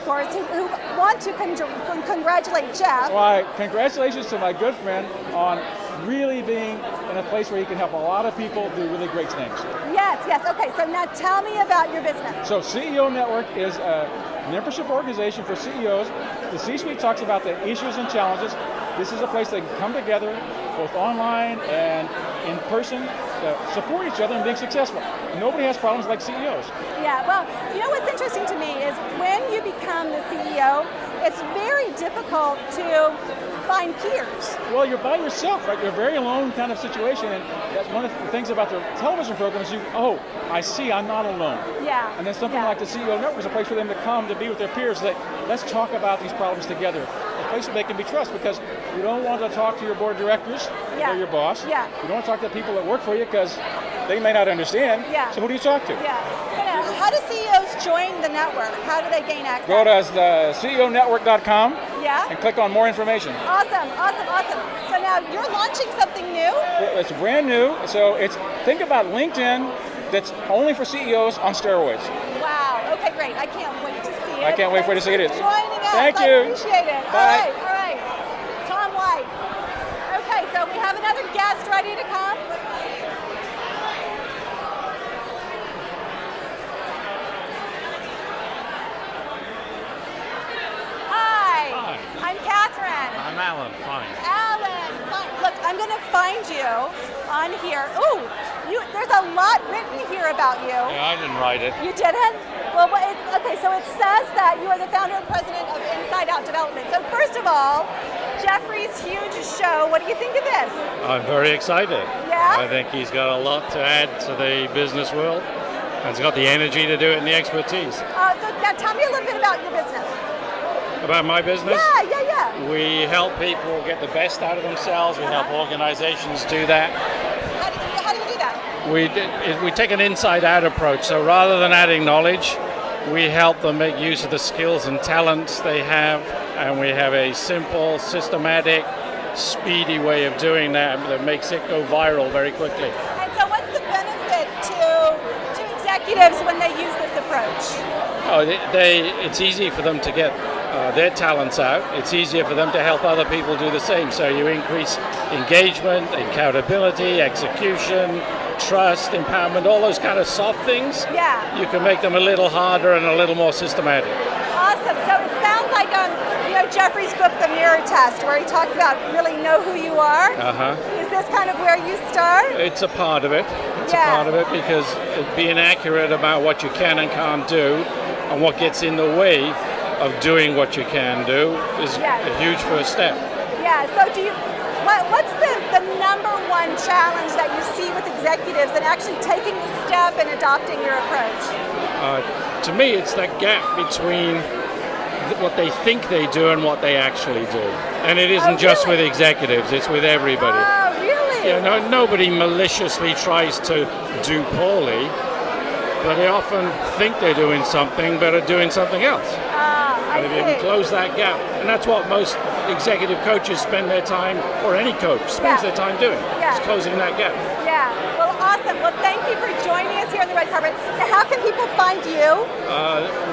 course, who want to congratulate Jeff. Well, congratulations to my good friend on really being in a place where you can help a lot of people do really great things. Yes. Okay, so now tell me about your business. So CEO Network is a membership organization for CEOs. The C-suite talks about the issues and challenges. This is a place they can come together, both online and in person, to support each other in being successful. Nobody has problems like CEOs. Yeah, well, you know what's interesting to me is when you become the CEO, it's very difficult to find peers. Well, you're by yourself, right? You're a very alone kind of situation, and that's one of the things about the television program is I see I'm not alone. Yeah. And then something like the CEO Network is a place for them to come to be with their peers. Let's talk about these problems together. A place where they can be trusted, because you don't want to talk to your board of directors or your boss. Yeah. You don't want to talk to the people that work for you because they may not understand. Yeah. So who do you talk to? Yeah. So now, how do CEOs join the network? How do they gain access? Go to the CEOnetwork.com Yeah. and click on more information. Awesome. So now you're launching something new? It's brand new. So think about LinkedIn that's only for CEOs on steroids. Wow. Okay, great. I can't wait to see it. I can't wait for you to see it. Joining us. Thank you. I appreciate it. Bye. All right. Tom White. Okay, so we have another guest ready to come. Hi. I'm Catherine. I'm Alan. Fine. Alan. Fine. Look, I'm going to find you on here. Ooh, there's a lot written here about you. Yeah, I didn't write it. You didn't? Well, okay, so it says that you are the founder and president of Inside Out Development. So first of all, Jeffrey's huge show, what do you think of this? I'm very excited. Yeah? I think he's got a lot to add to the business world, and he's got the energy to do it and the expertise. So now tell me a little bit about your business. About my business? Yeah. We help people get the best out of themselves. We help organizations do that. How do you do that? We take an inside-out approach. So rather than adding knowledge, we help them make use of the skills and talents they have, and we have a simple, systematic, speedy way of doing that makes it go viral very quickly. And so what's the benefit to executives when they use this approach? It's easy for them to get their talents out. It's easier for them to help other people do the same. So you increase engagement, accountability, execution, trust, empowerment, all those kind of soft things. Yeah. You can make them a little harder and a little more systematic. Awesome. So it sounds like Jeffrey's book, The Mirror Test, where he talks about really know who you are. Is this kind of where you start? It's a part of it. It's a part of it because being accurate about what you can and can't do and what gets in the way of doing what you can do is a huge first step. Yeah. So what's the number one challenge that you see with executives in actually taking the step and adopting your approach? To me, it's that gap between what they think they do and what they actually do. And it isn't just with executives, it's with everybody. Oh, really? Nobody maliciously tries to do poorly, but they often think they're doing something but are doing something else. And if you can close that gap, and that's what most executive coaches spend their time, or any coach spends their time doing, is closing that gap. Yeah, well, awesome. Well, thank you for joining us here on the red carpet. Now, how can people find you?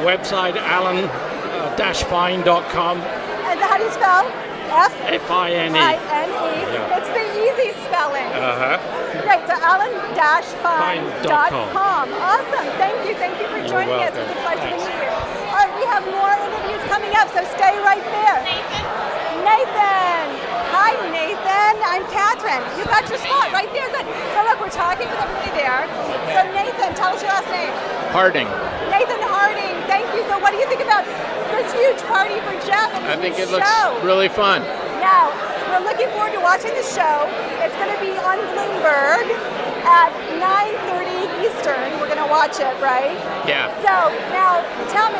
Website, alan-fine.com. And how do you spell? F-I-N-E. Yeah. It's the easy spelling. Great, so alan-fine.com. Awesome, thank you for joining us. It's a pleasure to meet you. All right, we have more interviews coming up, so stay right there. Nathan. Hi, Nathan. I'm Catherine. You got your spot right there. Good. So look, we're talking with everybody there. So Nathan, tell us your last name. Harding. Nathan Harding. Thank you. So what do you think about this huge party for Jeff and I think it show? looks really fun. Now, we're looking forward to watching the show. It's going to be on Bloomberg at 9:30 Eastern. We're going to watch it, right? Yeah. So now, tell me,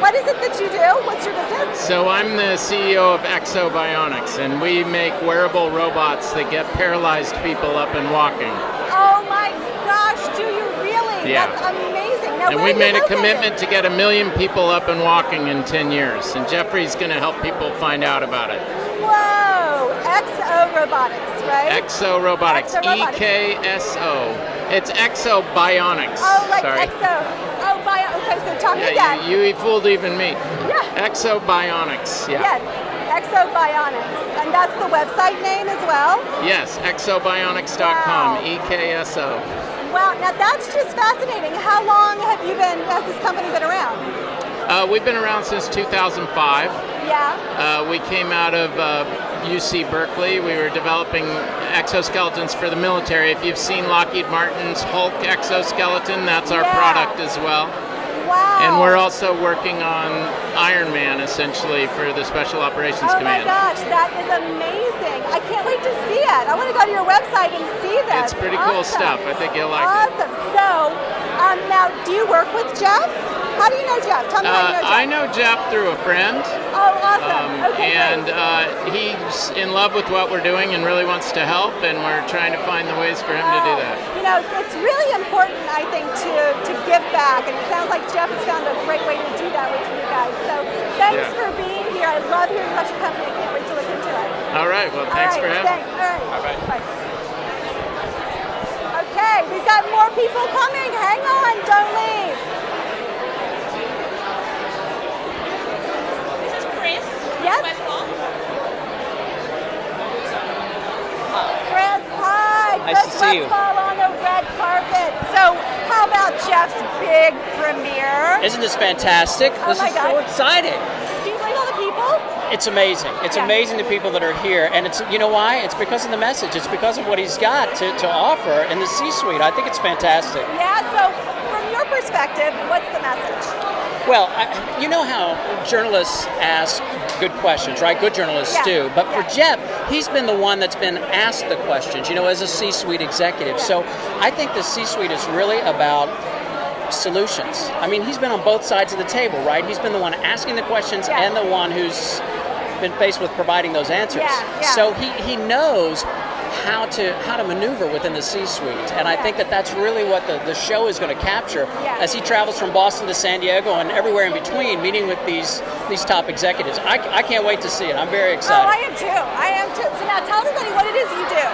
what is it that you do? What's your business? So I'm the CEO of Exobionics, and we make wearable robots that get paralyzed people up and walking. Oh my gosh, do you really? Yeah. That's amazing. Now, And we made a commitment to get 1 million people up and walking in 10 years, and Jeffrey's going to help people find out about it. Whoa, Exobionics, right? Exobionics, Exobionics. E-K-S-O. It's Exobionics. Oh, like Sorry. Exo. Oh, okay, so tell me again. You fooled even me. Yeah. Exobionics, yeah. Yes, Exobionics. And that's the website name as well? Yes, exobionics.com, Wow. EKSO. Wow, now that's just fascinating. How long has this company been around? We've been around since 2005. Yeah. We came out of UC Berkeley. We were developing exoskeletons for the military. If you've seen Lockheed Martin's Hulk exoskeleton, that's our product as well. Wow. And we're also working on Iron Man, essentially, for the Special Operations Command. Oh my gosh, that is amazing. I can't wait to see it. I want to go to your website and see this. It's pretty cool stuff. I think you'll like it. Awesome. So, now, do you work with Jeff? How do you know Jeff? Tell me how you know Jeff. I know Jeff through a friend. Oh, awesome. Okay, and great. he's in love with what we're doing and really wants to help, and we're trying to find the ways for him to do that. You know, it's really important, I think, to give back, and it sounds like Jeff has found a great way to do that with you guys. So thanks for being here. I love hearing about your company. I can't wait to look into it. All right. Well, thanks for having me. All right. Bye-bye. Okay, we've got more people coming. Hang on. Don't leave. Yes? Chris, hi. Nice to see you. Westfall on the red carpet. So, how about Jeff's big premiere? Isn't this fantastic? Oh This my is God. so exciting. Do you believe all the people? It's amazing. It's amazing the people that are here. And it's, you know why? It's because of the message. It's because of what he's got to offer in the C-suite. I think it's fantastic. Yeah, so from your perspective, what's the message? Well, you know how journalists ask good questions, right? Good journalists do. But for Jeff, he's been the one that's been asked the questions, you know, as a C-suite executive. So I think the C-suite is really about solutions. I mean, he's been on both sides of the table, right? He's been the one asking the questions and the one who's been faced with providing those answers. So he knows how to maneuver within the C-suite, and I think that's really what the show is going to capture as he travels from Boston to San Diego and everywhere in between, meeting with these top executives. I can't wait to see it. I'm very excited. Oh, I am too. So now tell everybody what it is you do.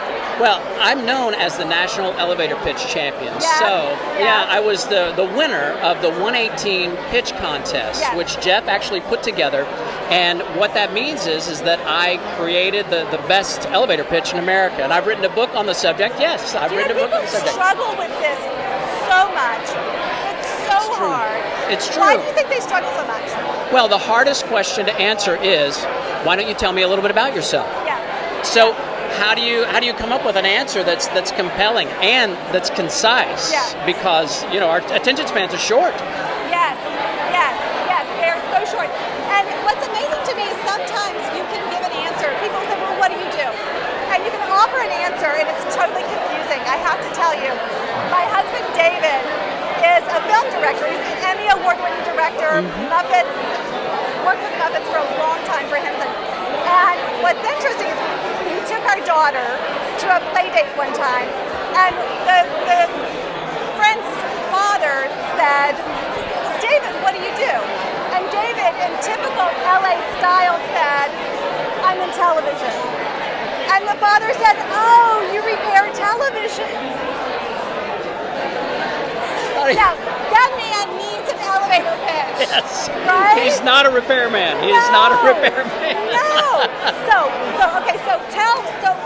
Well, I'm known as the National Elevator Pitch Champion. I was the winner of the 118 pitch contest, which Jeff actually put together. And what that means is that I created the best elevator pitch in America. And I've written a book on the subject. Yes, I've written a book on the subject. People struggle with this so much. It's so hard. It's true. Why do you think they struggle so much? Well, the hardest question to answer is, why don't you tell me a little bit about yourself? So how do you come up with an answer that's compelling and that's concise? Because, you know, our attention spans are short. Yes, they're so short. And what's amazing to me is sometimes you can give an answer. People say, well, what do you do? And you can offer an answer, and it's totally confusing. I have to tell you, my husband David is a film director. He's an Emmy award-winning director. Muppets, worked with Muppets for a long time for him. And what's interesting is he took our daughter to a play date one time, and the friend's father said, David, what do you do? And David, in typical LA style, said, I'm in television. And the father said, oh, you repair television. Now, that man needs an elevator pitch. Yes. Right? He's not a repairman. He is not a repairman. No. So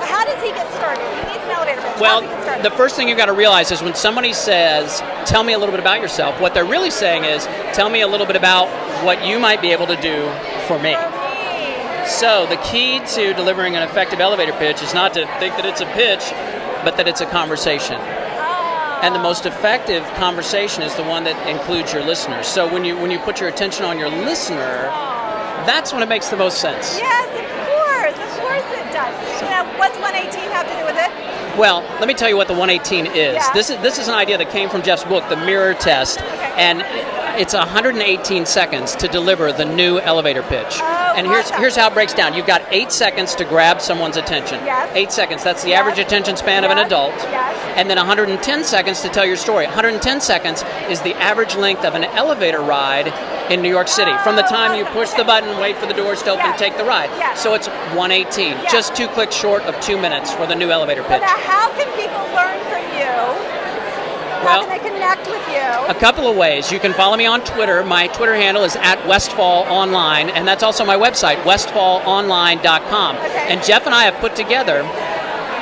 how does he get started? He needs an elevator pitch. Well, the first thing you've got to realize is when somebody says, tell me a little bit about yourself, what they're really saying is, tell me a little bit about what you might be able to do for me. So the key to delivering an effective elevator pitch is not to think that it's a pitch, but that it's a conversation. And the most effective conversation is the one that includes your listeners. So when you put your attention on your listener, that's when it makes the most sense. Yes, of course it does. So now, what's 118 have to do with it? Well, let me tell you what the 118 is. This is an idea that came from Jeff's book, The Mirror Test, and it's 118 seconds to deliver the new elevator pitch. And here's how it breaks down. You've got 8 seconds to grab someone's attention. 8 seconds. That's the average attention span of an adult. And then 110 seconds to tell your story. 110 seconds is the average length of an elevator ride in New York City. From the time you push the button, wait for the doors to open, take the ride. So it's 118. Just 2 clicks short of 2 minutes for the new elevator pitch. So now how can people learn from you How can they connect with you? A couple of ways. You can follow me on Twitter. My Twitter handle is @WestfallOnline, and that's also my website, westfallonline.com. Okay. And Jeff and I have put together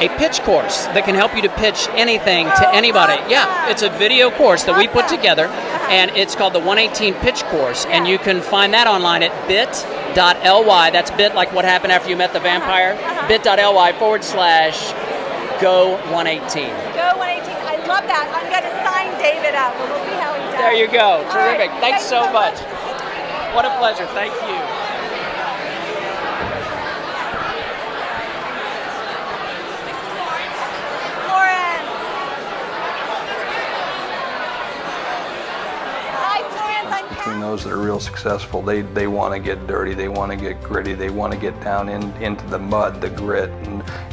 a pitch course that can help you to pitch anything to anybody. awesome. Yeah, it's a video course that we put Awesome. together, and it's called the 118 Pitch Course, and you can find that online at bit.ly. That's bit like what happened after you met the vampire. bit.ly/go118. Go 118. I love that. I'm going to sign David up. We'll see how he does. There you go. All Terrific. right. Thanks so much. What a pleasure. Thank you. Florence. Hi, Florence. I'm Between those that are real successful, they want to get dirty, they want to get gritty, they want to get down into the mud, the grit,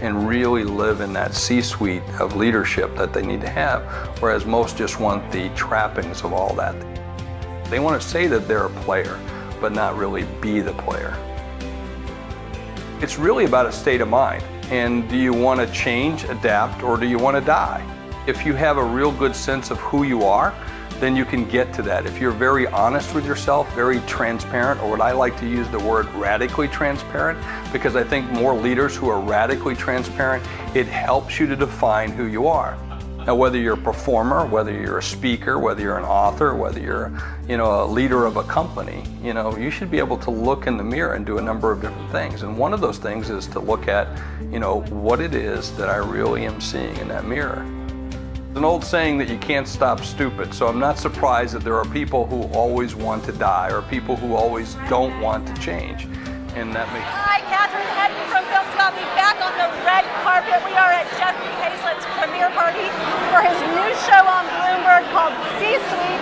and really live in that C-suite of leadership that they need to have, whereas most just want the trappings of all that. They want to say that they're a player, but not really be the player. It's really about a state of mind. And do you want to change, adapt, or do you want to die? If you have a real good sense of who you are, then you can get to that. If you're very honest with yourself, very transparent, or what I like to use the word radically transparent, because I think more leaders who are radically transparent, it helps you to define who you are. Now, whether you're a performer, whether you're a speaker, whether you're an author, whether you're, a leader of a company, you should be able to look in the mirror and do a number of different things. And one of those things is to look at, what it is that I really am seeing in that mirror. There's an old saying that you can't stop stupid, so I'm not surprised that there are people who always want to die or people who always don't want to change. And that makes... Hi, Catherine Hedden from Film Swap Me, back on the red carpet. We are at Jeffrey Hazlett's premiere party for his new show on Bloomberg called C-Suite.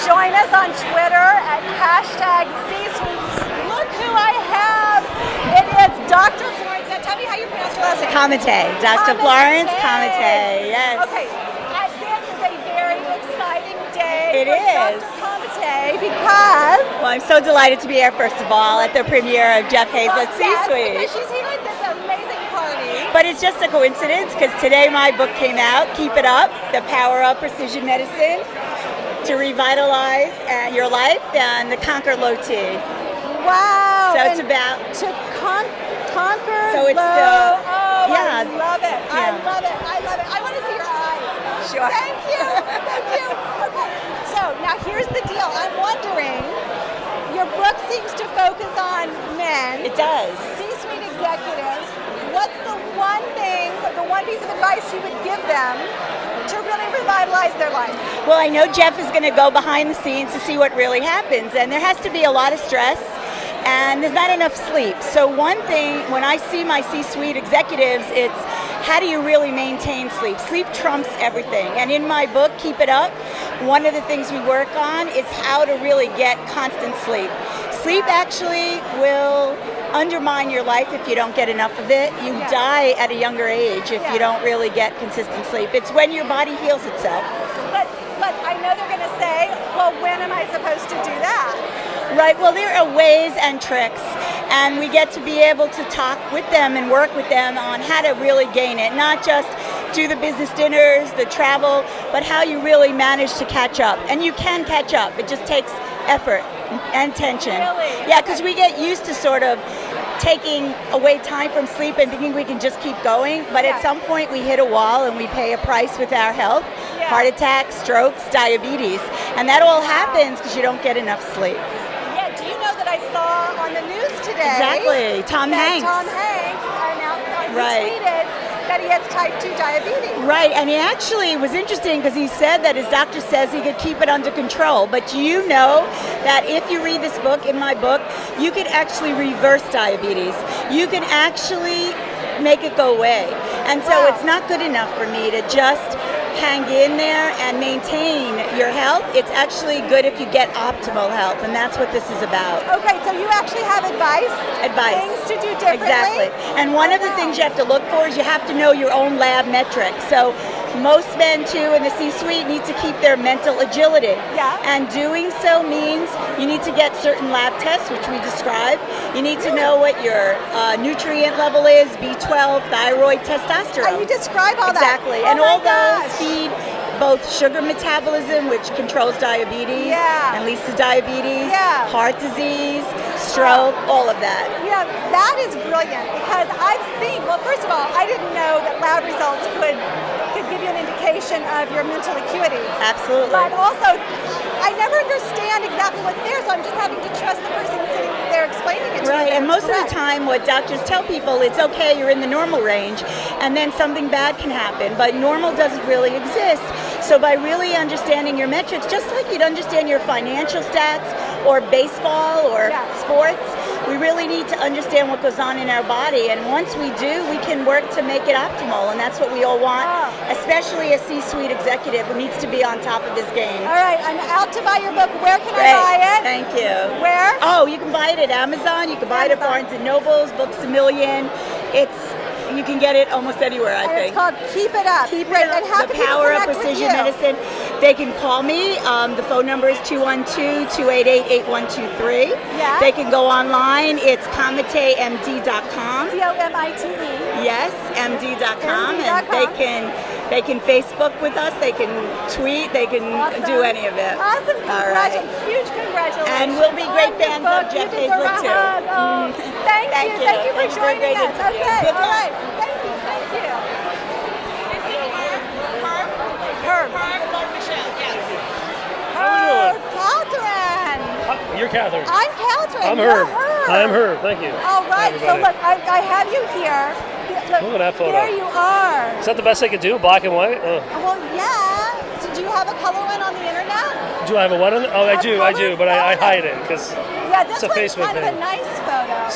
Join us on Twitter at #C-Suite. Look who I have. It is Dr. Florence. Now tell me how you pronounce your last name. Comite. Dr. Florence Comite, yes. Okay. This is a very exciting day It for is. Dr. Comite because... Well, I'm so delighted to be here, first of all, at the premiere of Jeff Hazlett's Yes, C-Suite. because she's here at this amazing party. But it's just a coincidence because today my book came out, Keep It Up, The Power of Precision Medicine to Revitalize Your Life and to Conquer Low T. Wow. So it's about... To conquer So it's low. yeah. I love it. I Yeah. love it. I love it. I want to see your eyes. Sure. Thank you. Thank you. Okay. So now here's the deal. I'm wondering, your book seems to focus on men. It does. C-suite executives. What's the one thing, the one piece of advice you would give them to really revitalize their life? Well, I know Jeff is going to go behind the scenes to see what really happens, and there has to be a lot of stress, and there's not enough sleep. So one thing, when I see my C-suite executives, it's how do you really maintain sleep? Sleep trumps everything. And in my book, Keep It Up, one of the things we work on is how to really get constant sleep. Sleep actually will undermine your life if you don't get enough of it. You die at a younger age if you don't really get consistent sleep. It's when your body heals itself. But I know they're going to say, well, when am I supposed to do that? Right, well, there are ways and tricks, and we get to be able to talk with them and work with them on how to really gain it, not just do the business dinners, the travel, but how you really manage to catch up. And you can catch up, it just takes effort and tension. Really? Yeah, because we get used to sort of taking away time from sleep and thinking we can just keep going, but at some point we hit a wall and we pay a price with our health, heart attacks, strokes, diabetes, and that all happens because you don't get enough sleep. Do you know that I saw on the news today? Exactly, Tom Hanks. Tom Hanks announced, Right. tweeted that he has type 2 diabetes. Right, and he actually was interesting because he said that his doctor says he could keep it under control. But you know that if you read this book, in my book, you could actually reverse diabetes. You can actually make it go away. And so it's not good enough for me to just hang in there and maintain your health. It's actually good if you get optimal health, and that's what this is about. Okay, so you actually have advice? Things to do differently? Exactly. And one of the things you have to look for is you have to know your own lab metrics. So most men, too, in the C-suite need to keep their mental agility. Yeah. And doing so means you need to get certain lab tests, which we describe. You need to know what your nutrient level is, B12, thyroid, testosterone. You describe all exactly. that. And all those feed both sugar metabolism, which controls diabetes and leads to diabetes, heart disease, stroke, all of that. Yeah, that is brilliant because I've seen, well, first of all, I didn't know that lab results could give you an indication of your mental acuity. Absolutely. But also, I never understand exactly what's there, so I'm just having to trust the person sitting there explaining it to me. Right, and most of the time what doctors tell people, it's okay, you're in the normal range, and then something bad can happen, but normal doesn't really exist. So by really understanding your metrics, just like you'd understand your financial stats or baseball or sports, we really need to understand what goes on in our body, and once we do, we can work to make it optimal, and that's what we all want, especially a C-suite executive who needs to be on top of his game. All right, I'm out to buy your book. Where can I buy it? Thank you. Where? Oh, you can buy it at Amazon, you can buy it at Barnes & Noble's, Books A Million. You can get it almost anywhere, I think. It's called Keep It Up. Keep It Up, The Power of Precision Medicine. They can call me. The phone number is 212-288-8123. Yeah. They can go online. It's comitemd.com. COMITE. Yes, md.com. And they can Facebook with us. They can tweet. They can do any of it. Awesome. Huge congratulations. And we'll be great fans of Jeff Hazylett too. Thank you for joining us. Okay, Good luck. all right. Thank you. Herb. Catherine. You're Catherine. I'm Catherine. I'm Herb. I'm Herb. Thank you. All right. So look, I have you here. Look at that photo. There you are. Is that the best I could do? Black and white? Well, yeah. So do you have a color one on the internet? Do I have a what on? Oh, I do, but I hide it because this it's a one's Facebook kind of thing. a nice photo.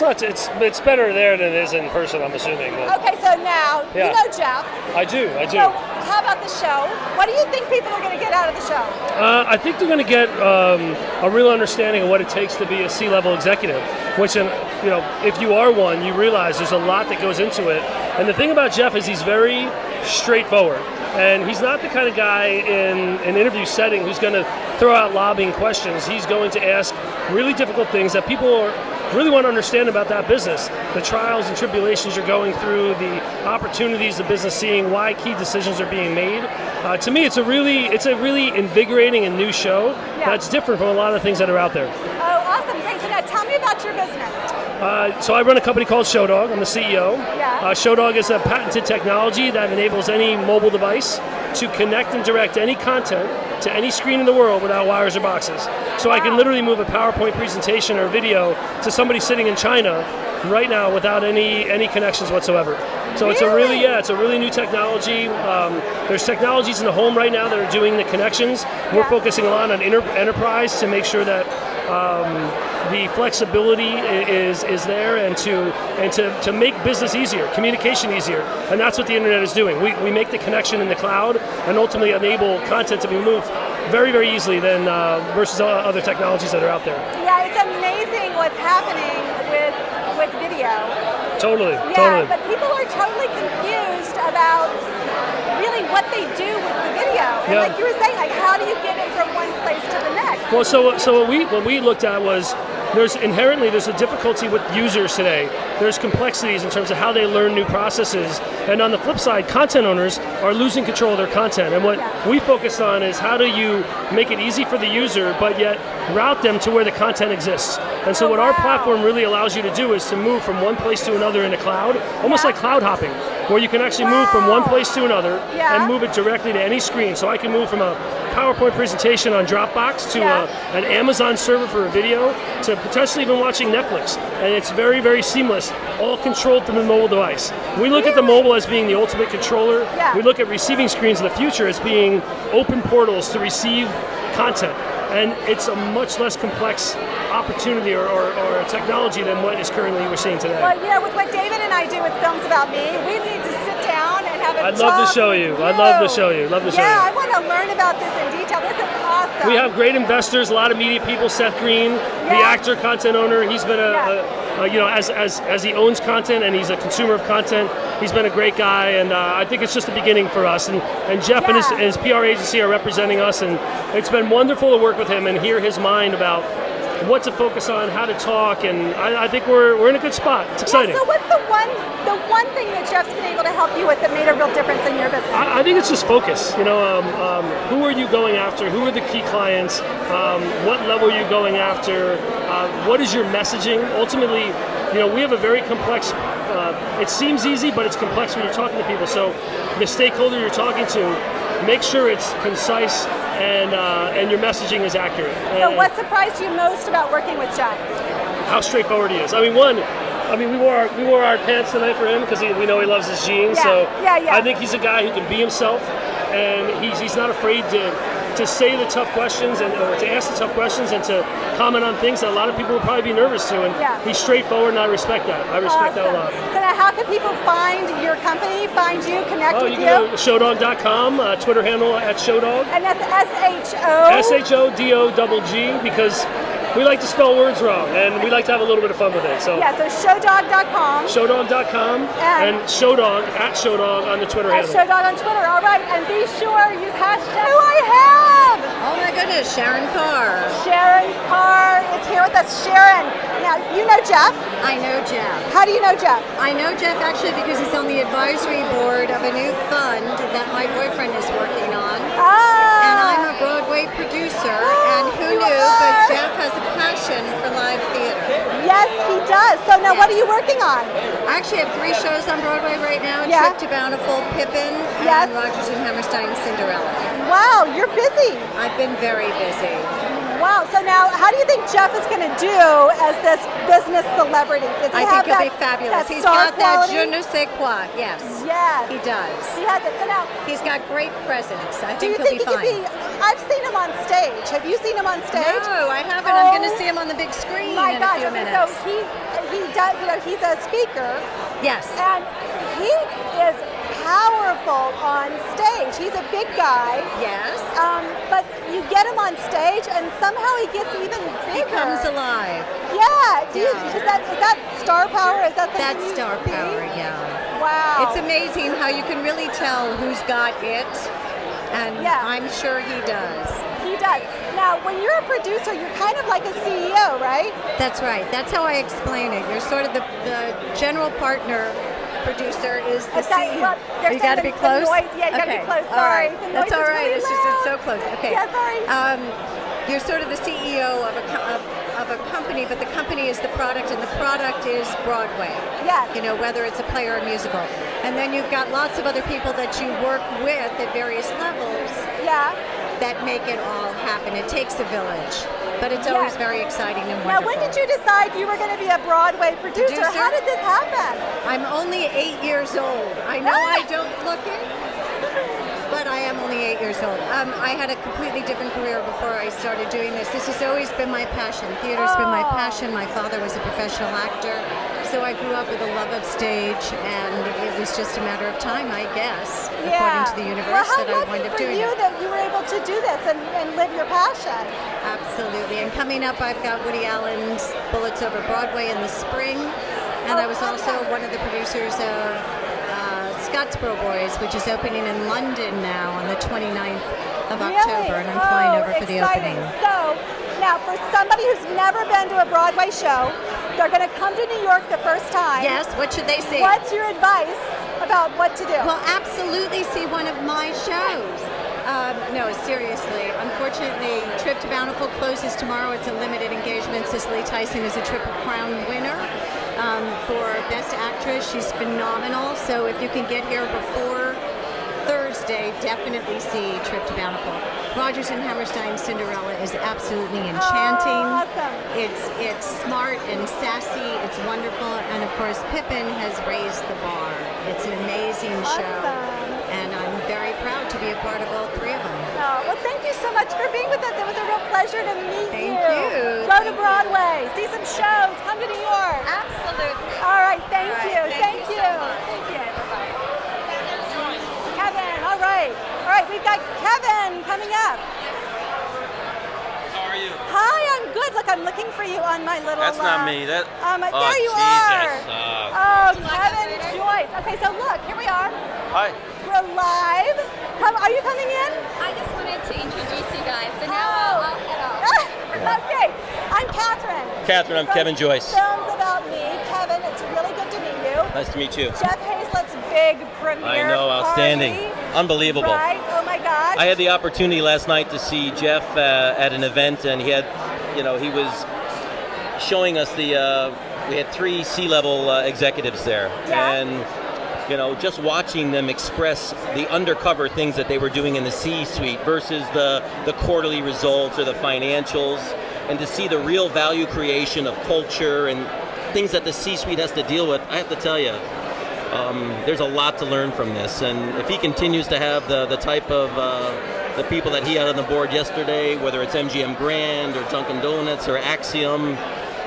It's better there than it is in person, I'm assuming. But. Okay, so now you know Jeff. I do. So how about the show? What do you think people are going to get out of the show? I think they're going to get a real understanding of what it takes to be a C-level executive. Which, if you are one, you realize there's a lot that goes into it. And the thing about Jeff is he's very straightforward. And he's not the kind of guy in an interview setting who's going to throw out lobbying questions. He's going to ask really difficult things that people really want to understand about that business. The trials and tribulations you're going through, the opportunities the business seeing, why key decisions are being made. To me, it's a really invigorating and new show that's different from a lot of things that are out there. Oh, awesome. Great. So now tell me about your business. So I run a company called Showdog. I'm the CEO. Yeah. Showdog is a patented technology that enables any mobile device to connect and direct any content to any screen in the world without wires or boxes. So I can literally move a PowerPoint presentation or video to somebody sitting in China right now without any connections whatsoever. So it's a really new technology. There's technologies in the home right now that are doing the connections. We're focusing a lot on enterprise to make sure that the flexibility is there and to make business easier, communication easier, and that's what the internet is doing. We make the connection in the cloud and ultimately enable content to be moved very, very easily than versus other technologies that are out there. Yeah, it's amazing what's happening with video. Totally. But people are totally confused about really what they do with the video. And like you were saying, like how do you get it from one place to the next? Well, so what we looked at was there's a difficulty with users today. There's complexities in terms of how they learn new processes. And on the flip side, content owners are losing control of their content. And what we focus on is how do you make it easy for the user, but yet route them to where the content exists. And so what our platform really allows you to do is to move from one place to another in the cloud, almost like cloud hopping, where you can actually move from one place to another and move it directly to any screen. So I can move from a PowerPoint presentation on Dropbox to an Amazon server for a video to potentially even watching Netflix. And it's very, very seamless, all controlled from the mobile device. We look at the mobile as being the ultimate controller. We look at receiving screens in the future as being open portals to receive content. And it's a much less complex opportunity or a technology than what is currently we're seeing today. Well, with what David and I do with Films About Me, we need to sit down and have a I'd love to show you. I'd love to show you. Yeah, I want to learn about this in detail. This is awesome. We have great investors, a lot of media people. Seth Green, the actor, content owner. He's been as he owns content and he's a consumer of content, he's been a great guy, and I think it's just the beginning for us. And Jeff and his PR agency are representing us, and it's been wonderful to work with him and hear his mind about what to focus on, how to talk, and I think we're in a good spot. It's exciting. Yeah, so what's the one thing that Jeff's been able to help you with that made a real difference in your business? I think it's just focus. You know, who are you going after? Who are the key clients? What level are you going after? What is your messaging? Ultimately, you know, we have a very complex. It seems easy, but it's complex when you're talking to people. So, the stakeholder you're talking to, make sure it's concise and your messaging is accurate. So, what surprised you most about working with Jeff? How straightforward he is. I mean, we wore our pants tonight for him because we know he loves his jeans. Yeah. I think he's a guy who can be himself, and he's not afraid to say the tough questions or to ask the tough questions and to comment on things that a lot of people would probably be nervous to. And he's straightforward, and I respect that. I respect that a lot. So now, how can people find your company, find you, connect with you? You can go to showdog.com, Twitter handle at showdog. And that's SHODOGG because we like to spell words wrong, and we like to have a little bit of fun with it. So showdog.com. Showdog.com and Showdog at Showdog on the Twitter handle. Showdog on Twitter. All right, and be sure use hashtag. Who I have? Oh my goodness, Sharon Carr. Sharon Carr is here with us. Sharon, now you know Jeff. I know Jeff. How do you know Jeff? I know Jeff actually because he's on the advisory board of a new fund that my boyfriend is working on. And I'm a Broadway producer, and who knew, but Jeff has a passion for live theater. Yes, he does. So now what are you working on? I actually have 3 shows on Broadway right now, Trip to Bountiful, Pippin, and Rodgers and Hammerstein's Cinderella. Wow, you're busy. I've been very busy. Wow, so now how do you think Jeff is going to do as this business celebrity? I think he'll be fabulous. He's got that je ne sais quoi, yes. Yes. He does. He has it. So now, he's got great presence. I think he'll be fine. I've seen him on stage. Have you seen him on stage? No, I haven't. I'm going to see him on the big screen in a few minutes. So he does, you know, he's a speaker. Yes. And he is powerful on stage. He's a big guy. Yes. But you get him on stage, and somehow he gets even bigger. He comes alive. Yeah. Is that star power? Is that that's star power? Yeah. Wow. It's amazing how you can really tell who's got it, and I'm sure he does. He does. Now, when you're a producer, you're kind of like a CEO, right? That's right. That's how I explain it. You're sort of the general partner. Producer is the CEO. You got to be close. Yeah, you got to be close. Sorry. Right. That's all right. Really it's so close. Okay. Yeah, sorry. You're sort of the CEO of a company, but the company is the product, and the product is Broadway. Yeah. You know, whether it's a play or a musical, and then you've got lots of other people that you work with at various levels. Yeah. That make it all happen. It takes a village, but it's always very exciting and wonderful. Now, when did you decide you were going to be a Broadway producer? How did this happen? I'm only 8 years old. I know I don't look it, but I am only 8 years old. I had a completely different career before I started doing this. This has always been my passion. Theater's been my passion. My father was a professional actor, so I grew up with a love of stage, and it was just a matter of time, I guess, according to the universe, that I wound up doing it. Well, how lucky for you that you were able to do this and live your passion. Absolutely. And coming up, I've got Woody Allen's Bullets Over Broadway in the spring, and I was also one of the producers of Scottsboro Boys, which is opening in London now on the 29th of October, and I'm flying over for the opening. So, now for somebody who's never been to a Broadway show, they're going to come to New York the first time. Yes, what should they see? What's your advice about what to do? Well, absolutely see one of my shows. No, seriously. Unfortunately, Trip to Bountiful closes tomorrow. It's a limited engagement. Cicely Tyson is a Triple Crown winner for Best Actress. She's phenomenal. So if you can get here before Thursday, definitely see Trip to Bountiful. Rodgers and Hammerstein's Cinderella is absolutely enchanting. Awesome. It's smart and sassy. It's wonderful. And of course, Pippin has raised the bar. It's an amazing show. And I'm very proud to be a part of all 3 of them. Oh, well, thank you so much for being with us. It was a real pleasure to meet you. Thank you. Go to Broadway. See some shows. Come to New York. Absolutely. All right. Thank you. Thank you so much. Thank you. Kevin. All right. All right. We've got Kevin coming up. How are you? Hi. I'm good. Look, I'm looking for you on my little. That's not me. That. There you are. Kevin Joyce. Okay. So look, here we are. Hi. We're live. Are you coming in? I just wanted to introduce you guys, so now I'll head off. Okay. I'm Catherine. Catherine, I'm Kevin Joyce. Films About Me. Kevin, it's really good to meet you. Nice to meet you. Jeff Hazlett's big premiere. I know, outstanding. Party. Unbelievable. Right? Oh my gosh. I had the opportunity last night to see Jeff at an event, and he was showing us we had 3 C-level executives there. Yeah. And just watching them express the undercover things that they were doing in the C-suite versus the quarterly results or the financials, and to see the real value creation of culture and things that the C-suite has to deal with, I have to tell you, there's a lot to learn from this. And if he continues to have the type of the people that he had on the board yesterday, whether it's MGM Grand or Dunkin' Donuts or Axiom,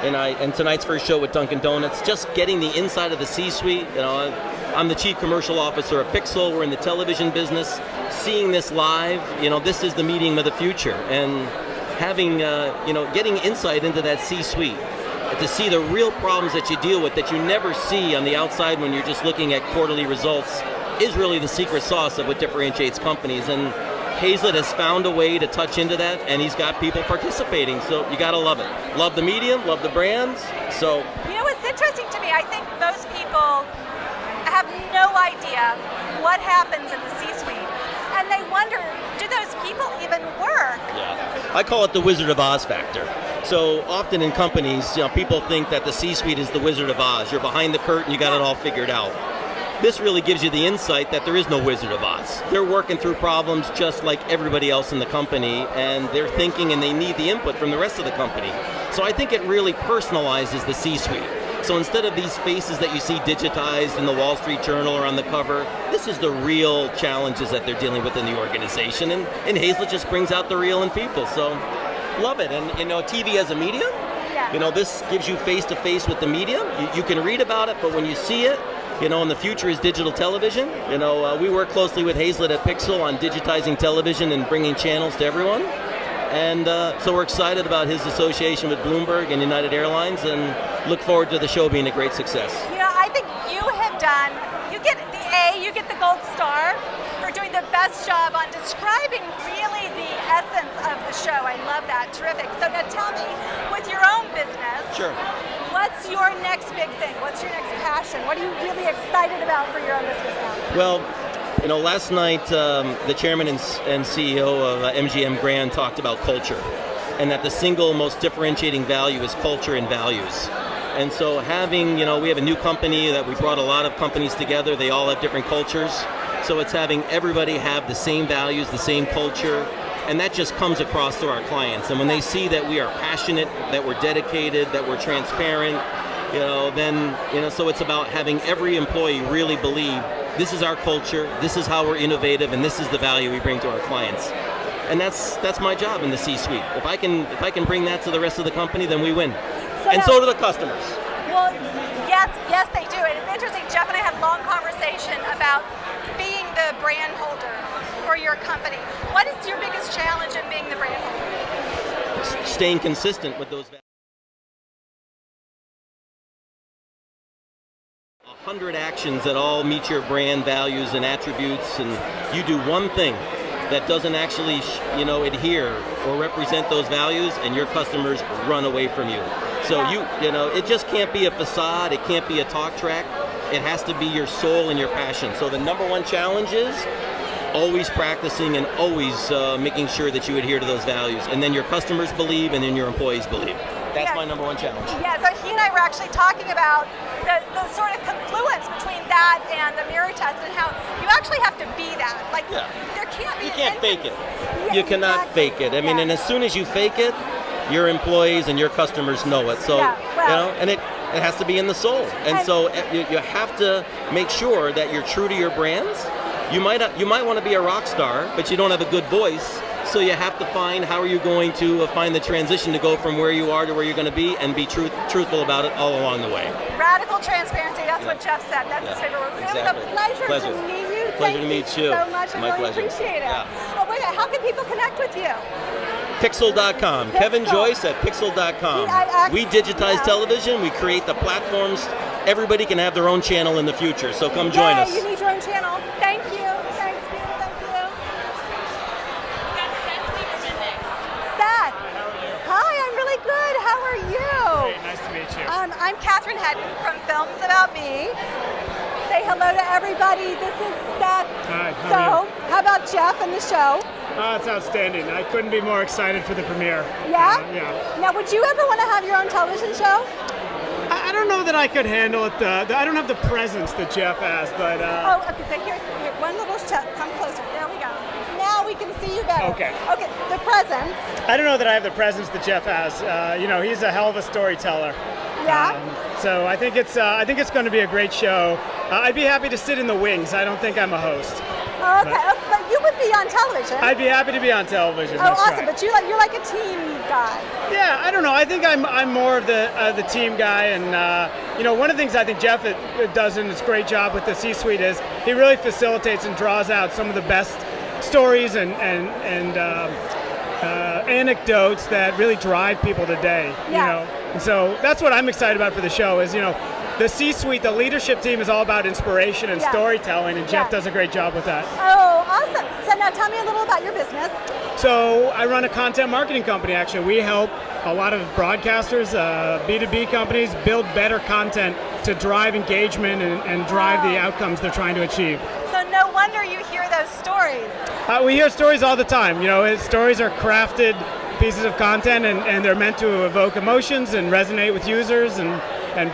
and tonight's first show with Dunkin' Donuts, just getting the inside of the C-suite. I'm the chief commercial officer of Pixel. We're in the television business. Seeing this live, this is the meeting of the future. And having, getting insight into that C-suite, to see the real problems that you deal with that you never see on the outside when you're just looking at quarterly results, is really the secret sauce of what differentiates companies. And Hazylett has found a way to touch into that, and he's got people participating. So you got to love it. Love the medium, love the brands. So what's interesting to me, I think most people have no idea what happens in the C-suite, and they wonder, do those people even work? Yeah, I call it the Wizard of Oz factor. So often in companies, people think that the C-suite is the Wizard of Oz. You're behind the curtain, you got it all figured out. This really gives you the insight that there is no Wizard of Oz. They're working through problems just like everybody else in the company, and they're thinking and they need the input from the rest of the company. So I think it really personalizes the C-suite. So instead of these faces that you see digitized in the Wall Street Journal or on the cover, this is the real challenges that they're dealing with in the organization, and Hazylett just brings out the real in people. So love it. And TV as a medium, this gives you face-to-face with the medium. You can read about it, but when you see it, and the future is digital television. We work closely with Hazylett at Pixel on digitizing television and bringing channels to everyone. And so we're excited about his association with Bloomberg and United Airlines, and look forward to the show being a great success. I think you have done, you get the A, you get the gold star for doing the best job on describing really the essence of the show. I love that. Terrific. So now tell me, with your own business, sure, what's your next big thing? What's your next passion? What are you really excited about for your own business now? Well, last night the chairman and CEO of MGM Grand talked about culture, and that the single most differentiating value is culture and values. And so having, we have a new company that we brought a lot of companies together. They all have different cultures. So it's having everybody have the same values, the same culture, and that just comes across to our clients. And when they see that we are passionate, that we're dedicated, that we're transparent, so it's about having every employee really believe this is our culture, this is how we're innovative, and this is the value we bring to our clients. And that's my job in the C-suite. If I can bring that to the rest of the company, then we win. So do the customers. Well, yes, they do. And it's interesting, Jeff and I had a long conversation about being the brand holder for your company. What is your biggest challenge in being the brand holder? Staying consistent with those values. 100 actions that all meet your brand values and attributes, and you do one thing that doesn't actually, adhere or represent those values, and your customers run away from you. So it just can't be a facade. It can't be a talk track. It has to be your soul and your passion. So the number one challenge is always practicing and always making sure that you adhere to those values, and then your customers believe, and then your employees believe. That's my number one challenge. Yeah, so he and I were actually talking about the sort of confluence between that and the mirror test, and how you actually have to be that. There can't be. You can't fake it. You cannot fake it. I mean, and as soon as you fake it, your employees and your customers know it. So, and it has to be in the soul. And so you have to make sure that you're true to your brands. You might want to be a rock star, but you don't have a good voice. So you have to find how are you going to find the transition to go from where you are to where you're going to be, and be truthful about it all along the way. Radical transparency, that's what Jeff said. That's his favorite word. Exactly. It was a pleasure to meet you. Pleasure to meet you. Thank you so much. I really appreciate it. Oh, wait a minute. How can people connect with you? Pixel.com. Kevin Joyce at Pixel.com. We digitize television. We create the platforms. Everybody can have their own channel in the future. So come join us. You need your own channel. Thank you. Thanks, Peter. Thank you. Seth. Hi, I'm really good. How are meet you. I'm Catherine Hedden from Films About Me. Say hello to everybody. This is Seth. Hi, How about Jeff and the show? It's outstanding. I couldn't be more excited for the premiere. Yeah? Yeah. Now, would you ever want to have your own television show? I don't know that I could handle it. I don't have the presence that Jeff has, but... Okay, so here, one little step. Come closer. There we go. Now we can see you better. Okay. Okay, the presence. I don't know that I have the presence that Jeff has. He's a hell of a storyteller. Yeah. So I think it's going to be a great show. I'd be happy to sit in the wings. I don't think I'm a host. Okay, but you would be on television. I'd be happy to be on television. Oh, that's awesome! right. But you're like a team guy. Yeah, I don't know. I think I'm more of the team guy, and one of the things I think Jeff does in his great job with the C-suite is he really facilitates and draws out some of the best stories and anecdotes that really drive people today. Yeah. And so that's what I'm excited about for the show is the C-suite, the leadership team is all about inspiration and storytelling, and Jeff does a great job with that. Oh, awesome. So now tell me a little about your business. So I run a content marketing company, actually. We help a lot of broadcasters, B2B companies, build better content to drive engagement and drive the outcomes they're trying to achieve. So no wonder you hear those stories. We hear stories all the time. Stories are crafted pieces of content, and they're meant to evoke emotions and resonate with users and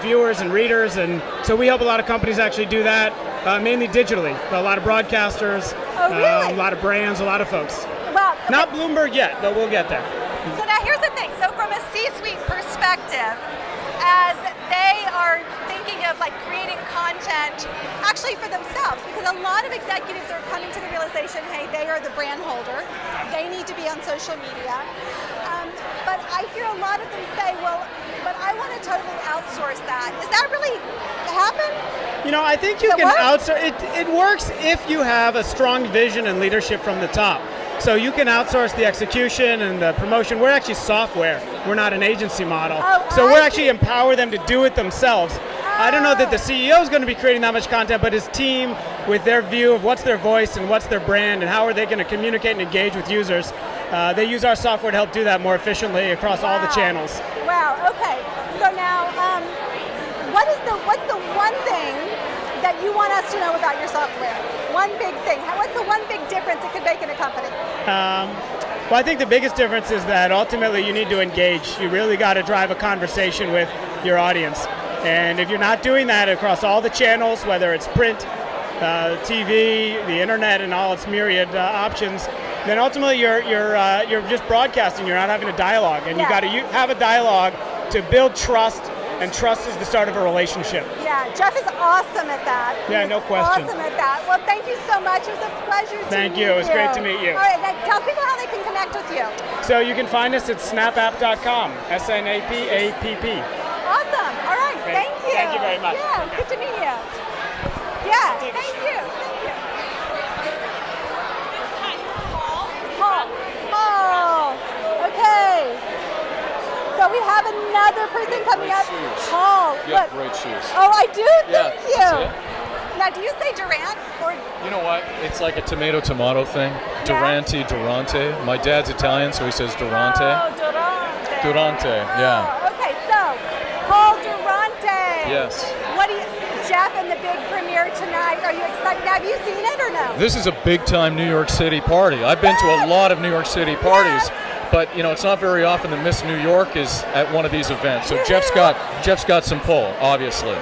viewers and readers, and so we help a lot of companies actually do that, mainly digitally. A lot of broadcasters, a lot of brands, a lot of folks. Well, not Bloomberg yet, but we'll get there. So now here's the thing. So from a C-suite perspective, as they are thinking of creating content actually for themselves, because a lot of executives are coming to the realization, hey, they are the brand holder, they need to be on social media. But I hear a lot of them say, well, but I want to totally outsource that. Does that really happen? I think you can outsource. It works if you have a strong vision and leadership from the top. So you can outsource the execution and the promotion. We're actually software. We're not an agency model. So we're actually empower them to do it themselves. I don't know that the CEO is going to be creating that much content, but his team, with their view of what's their voice and what's their brand and how are they going to communicate and engage with users, they use our software to help do that more efficiently across all the channels. Wow. Okay. So now, what's the one thing that you want us to know about your software? One big thing. What's the one big difference it could make in a company? Well, I think the biggest difference is that ultimately you need to engage. You really got to drive a conversation with your audience. And if you're not doing that across all the channels, whether it's print, TV, the internet, and all its myriad options, then ultimately you're just broadcasting. You're not having a dialogue, and you got to have a dialogue to build trust. And trust is the start of a relationship. Yeah, Jeff is awesome at that. Yeah, no question. Awesome at that. Well, thank you so much. It was a pleasure to meet you. Thank you. It was great to meet you. All right, now tell people how they can connect with you. So you can find us at snapapp.com, SNAPAPP. Awesome. All right, thank you. Thank you very much. Yeah, good to meet you. Yeah, thank you. Thank you. Paul. Okay. So we have another person coming up. Paul, Yeah, look. great shoes. Oh, I do? Thank you. That's it. Now, do you say Durant or? You know what? It's like a tomato thing. Durante. My dad's Italian, so he says Durante. Oh, Durante. Durante, yeah. Oh, okay, so Paul Durante. Yes. What do you, Jeff, and the big premiere tonight? Are you excited? Have you seen it or no? This is a big-time New York City party. I've been to a lot of New York City parties. But it's not very often that Miss New York is at one of these events. So Jeff's got some pull, obviously.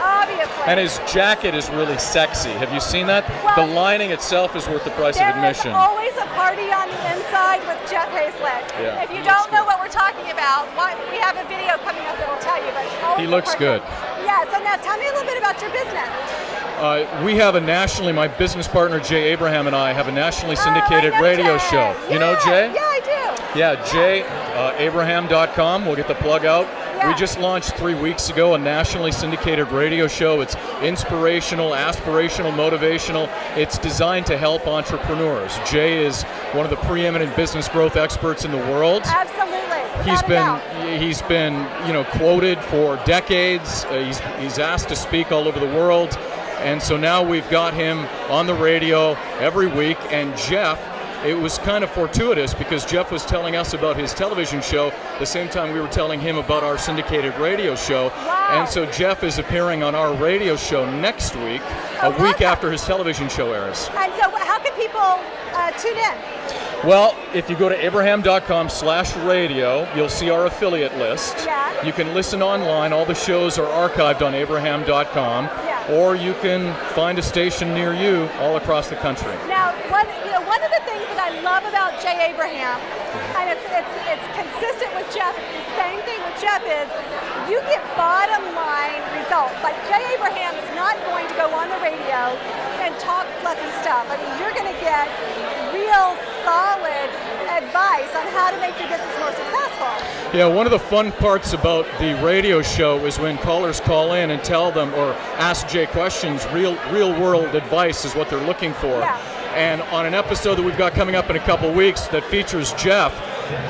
And his jacket is really sexy. Have you seen that? The lining itself is worth the price of admission. There's always a party on the inside with Jeff Hazylett. Yeah, if you don't know what we're talking about, we have a video coming up that will tell you. But He looks good. Yeah. So now tell me a little bit about your business. We have my business partner Jay Abraham and I have a nationally syndicated radio show. Yeah, You know Jay? Yeah, I do. Yeah, jayabraham.com. We'll get the plug out. Yeah. We just launched 3 weeks ago a nationally syndicated radio show. It's inspirational, aspirational, motivational. It's designed to help entrepreneurs. Jay is one of the preeminent business growth experts in the world. Absolutely. He's been quoted for decades. He's asked to speak all over the world. And so now we've got him on the radio every week, and Jeff it was kind of fortuitous because Jeff was telling us about his television show the same time we were telling him about our syndicated radio show. Wow. And so Jeff is appearing on our radio show next week, a week after his television show airs. And so how can people tune in? Well, if you go to abraham.com/radio, you'll see our affiliate list. Yeah. You can listen online. All the shows are archived on abraham.com. Yeah. Or you can find a station near you all across the country. Now, one of the things that I love about Jay Abraham, and it's consistent with Jeff, it's the same thing with Jeff, is you get bottom line results. Like Jay Abraham is not going to go on the radio and talk fluffy stuff. I mean, you're going to get real solid advice on how to make your business more successful. Yeah, one of the fun parts about the radio show is when callers call in and tell them or ask Jay questions, real world advice is what they're looking for. Yeah. And on an episode that we've got coming up in a couple weeks that features Jeff,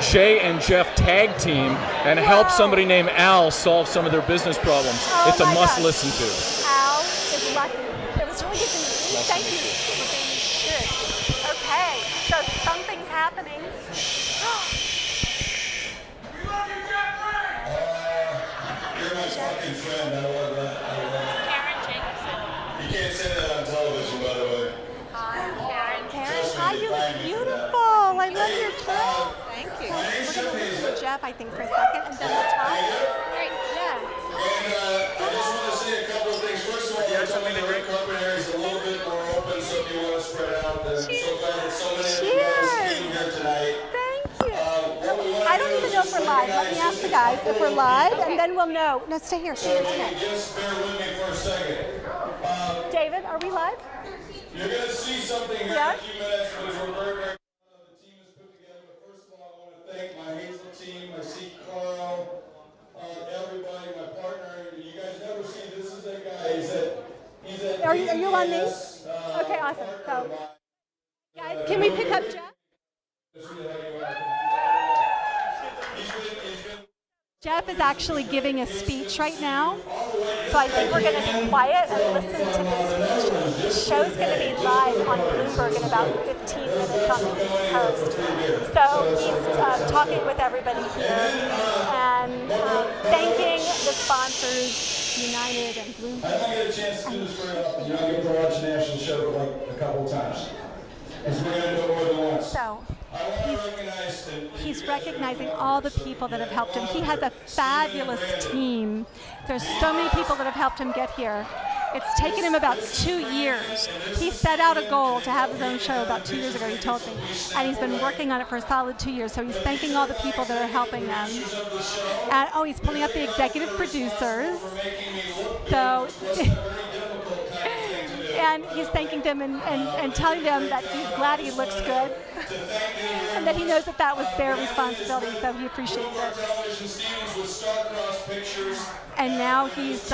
Jay and Jeff tag team and help somebody named Al solve some of their business problems. Oh, it's a must listen to. Al is lucky. It was really good to meet you. Thank you for being good. Okay, so something's happening. You're my fucking friend. I love that. Karen Jacobson. You can't say that on television, by the way. Hi, Karen. Hi, you look beautiful. I love your dress. Thank you. So we're going to listen to Jeff, I think, for a second, and then we'll talk. Great. Yeah. And I just want to say a couple of things. First of all, you told me the red carpet area is a little bit more open, so if you want to spread out, I'm so glad that so many of you guys came here tonight. Thank you. I don't even know if we're live. Let me ask the guys if we're live, and then we'll know. No, stay here. So just bear with me for a second. David, are we live? You're going to see something here in a few minutes, which we're very, very proud of. The team has put together. But first of all, I want to thank my Hazylett team. I see Carl, everybody, my partner. You guys never see this is that guy. He's at Are you on me? Okay, awesome. So, guys, can we pick up Jeff? Jeff is actually giving a speech right now, so I think we're going to be quiet and listen to the speech. The show's going to be live on Bloomberg in about 15 minutes on the East Coast. So he's talking with everybody here and thanking the sponsors, United and Bloomberg. I don't get a chance to do this very often. You don't get to watch a national show like a couple of times. Because we're going to do it more than once. So he's recognizing all the people that have helped him. He has a fabulous team. There's so many people that have helped him get here. It's taken him about 2 years. He set out a goal to have his own show about 2 years ago, he told me. And he's been working on it for a solid 2 years. So he's thanking all the people that are helping them. And he's pulling up the executive producers. So and he's thanking them and telling them that he's glad he looks good and that he knows that that was their responsibility, so he appreciates it. And now he's,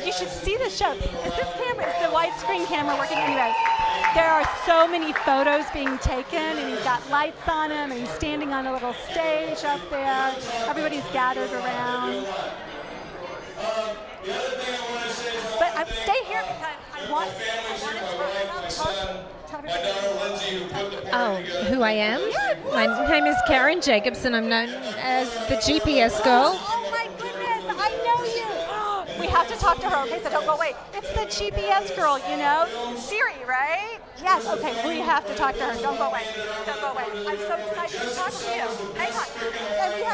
you should see the show. Is this camera, is the widescreen camera working anyway? There are so many photos being taken, and he's got lights on him, and he's standing on a little stage up there. Everybody's gathered around. But stay here because I want to Oh, who I am? My name is Karen Jacobson. I'm known as the GPS girl. Oh my goodness, I know you. We have to talk to her, okay, so don't go away. It's the GPS girl, you know? Siri, right? Yes, okay, we have to talk to her. Don't go away. Don't go away. I'm so excited to talk to you. Hang on.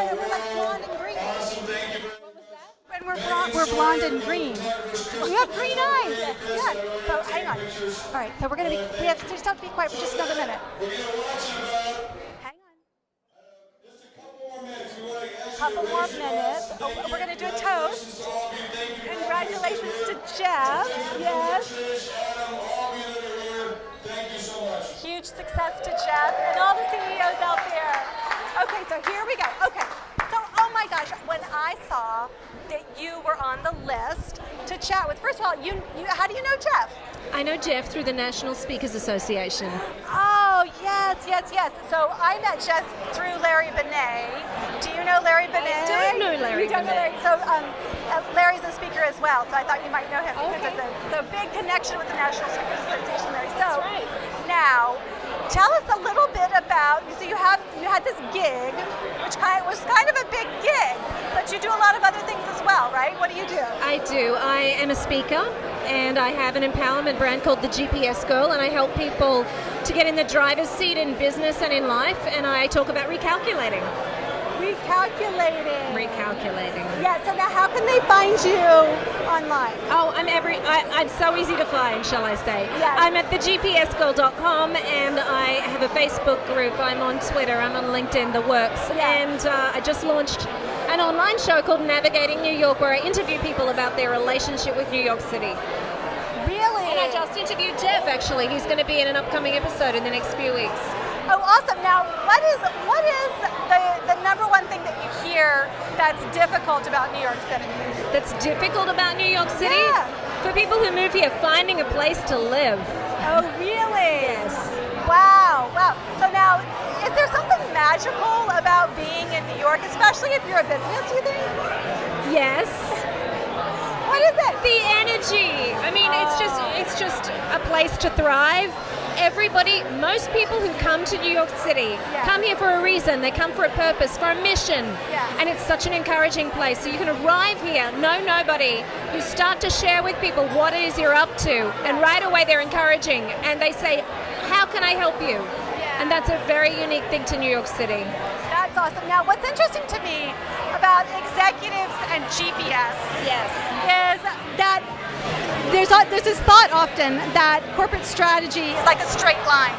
And we're like blonde and green. And we're blonde and green. We have green eyes. Yeah. So hang on. All right. So we have to just have to be quiet for just another minute. Hang on. A couple more minutes. We're going to do a toast. Congratulations to Jeff. Yes. Huge success to Jeff and all the CEOs out there. Okay. So here we go. Okay. So, oh my gosh, when I saw that you were on the list to chat with, first of all, how do you know Jeff? I know Jeff through the National Speakers Association. Oh, yes. So I met Jeff through Larry Benet. Do you know Larry Benet? I do know Larry Benet. So Larry's a speaker as well, so I thought you might know him because it's a big connection with the National Speakers Association, Larry. So that's right. Now, tell us a little bit about, so you had this gig, which was kind of a big gig, but you do a lot of other things as well, right? What do you do? I do. I am a speaker, and I have an empowerment brand called the GPS Girl, and I help people to get in the driver's seat in business and in life, and I talk about recalculating. Recalculating. Yeah, so now how can they find you online? Oh, I'm so easy to find, shall I say. Yes. I'm at thegpsgirl.com, and I have a Facebook group. I'm on Twitter, I'm on LinkedIn, the works. Yeah. And I just launched an online show called Navigating New York, where I interview people about their relationship with New York City. Really? And I just interviewed Jeff, actually. He's going to be in an upcoming episode in the next few weeks. Oh, awesome. Now, what is the number one thing that you hear that's difficult about New York City? That's difficult about New York City? Yeah. For people who move here, finding a place to live. Oh, really? Yes. Wow. So now, is there something magical about being in New York, especially if you're a business, you think? Yes. What is it? The energy. I mean, it's just a place to thrive. Most people who come to New York City come here for a reason. They come for a purpose, for a mission. Yeah. And it's such an encouraging place. So you can arrive here, know nobody. You start to share with people what it is you're up to. And right away they're encouraging. And they say, how can I help you? Yeah. And that's a very unique thing to New York City. That's awesome. Now, what's interesting to me about executives and GPS is that there's this thought often that corporate strategy is like a straight line.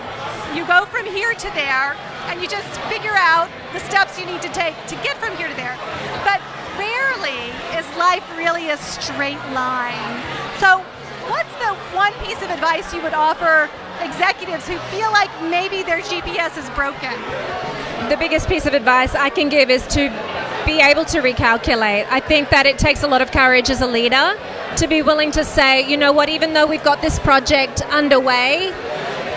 You go from here to there, and you just figure out the steps you need to take to get from here to there. But rarely is life really a straight line. So what's the one piece of advice you would offer executives who feel like maybe their GPS is broken? The biggest piece of advice I can give is to be able to recalculate. I think that it takes a lot of courage as a leader to be willing to say, you know what, even though we've got this project underway,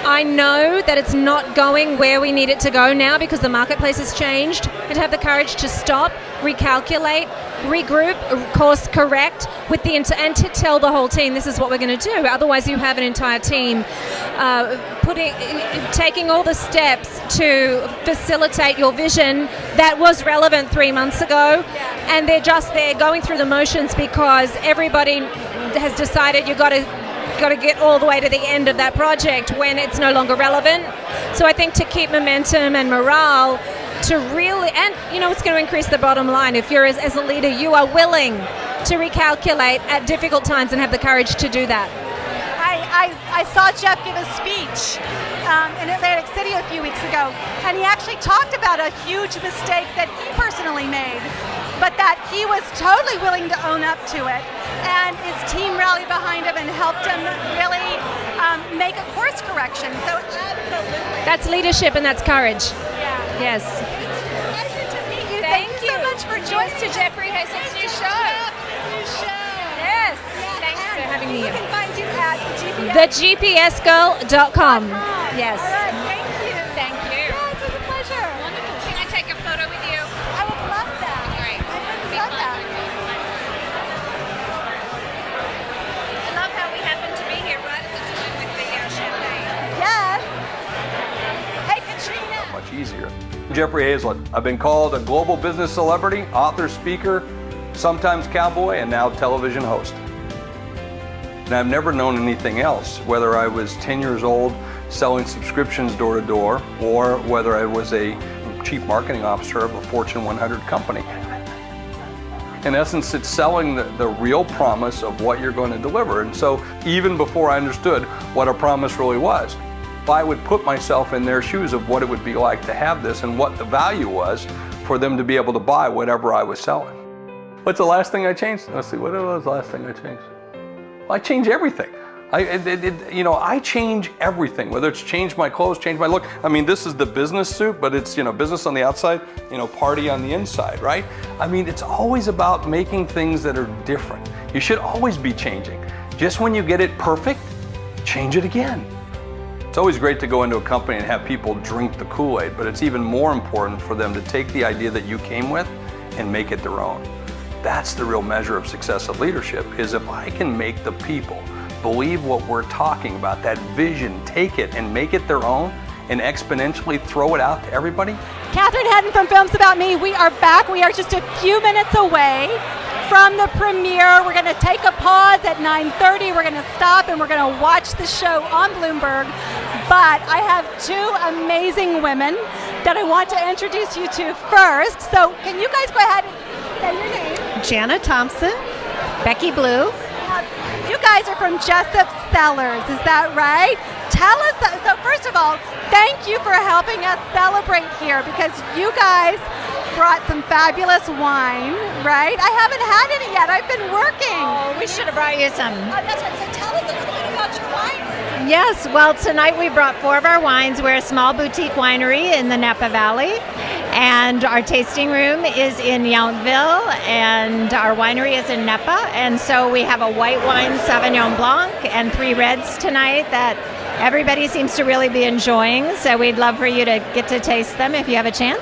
I know that it's not going where we need it to go now because the marketplace has changed, and have the courage to stop, recalculate, regroup, course correct with the and to tell the whole team this is what we're going to do. Otherwise, you have an entire team taking all the steps to facilitate your vision that was relevant 3 months ago, and they're just there going through the motions because everybody has decided you've got to get all the way to the end of that project when it's no longer relevant. So I think to keep momentum and morale, to really, and you know, it's going to increase the bottom line. If you're as a leader, you are willing to recalculate at difficult times and have the courage to do that. I saw Jeff give a speech in Atlantic City a few weeks ago, and he actually talked about a huge mistake that he personally made, but that he was totally willing to own up to it, and his team rallied behind him and helped him really make a course correction. So absolutely. That's leadership and that's courage. Yeah. Yes. It's a pleasure to meet you. Thank you so much for joining us. To Jeffrey Hazellett's new show. Yes. Thanks for having me You here. can find you at thegpsgirl.com. Yes. All right, thank you. Thank you. Yeah, it was a pleasure. Wonderful. Can I take a photo with you? I would love that. Great. I would love that. I love how we happen to be here right at the time with the champagne. Yes. Hey, Katrina. Much easier. Jeffrey Hazylett. I've been called a global business celebrity, author, speaker, sometimes cowboy, and now television host. And I've never known anything else, whether I was 10 years old selling subscriptions door to door, or whether I was a chief marketing officer of a Fortune 100 company. In essence, it's selling the real promise of what you're going to deliver. And so even before I understood what a promise really was, if I would put myself in their shoes of what it would be like to have this and what the value was for them to be able to buy whatever I was selling. What's the last thing I changed? Let's see, what was the last thing I changed? Well, I change everything. I change everything, whether it's change my clothes, change my look. I mean, this is the business suit, but it's, business on the outside, party on the inside, right? I mean, it's always about making things that are different. You should always be changing. Just when you get it perfect, change it again. It's always great to go into a company and have people drink the Kool-Aid, but it's even more important for them to take the idea that you came with and make it their own. That's the real measure of success of leadership, is if I can make the people believe what we're talking about, that vision, take it and make it their own, and exponentially throw it out to everybody? Catherine Hedden from Films About Me. We are back. We are just a few minutes away from the premiere. We're going to take a pause at 9:30. We're going to stop and we're going to watch the show on Bloomberg. But I have two amazing women that I want to introduce you to first. So can you guys go ahead and say your name? Jana Thompson, Becky Blue. You guys are from Jessup Cellars, is that right? Tell us, so first of all, thank you for helping us celebrate here because you guys brought some fabulous wine, right? I haven't had any yet. I've been working. Oh, we should have brought you some. That's right. So tell us a little bit about your wine. Yes, well, tonight we brought 4 of our wines. We're a small boutique winery in the Napa Valley, and our tasting room is in Yountville, and our winery is in Napa. And so we have a white wine Sauvignon Blanc and 3 reds tonight that everybody seems to really be enjoying. So we'd love for you to get to taste them if you have a chance.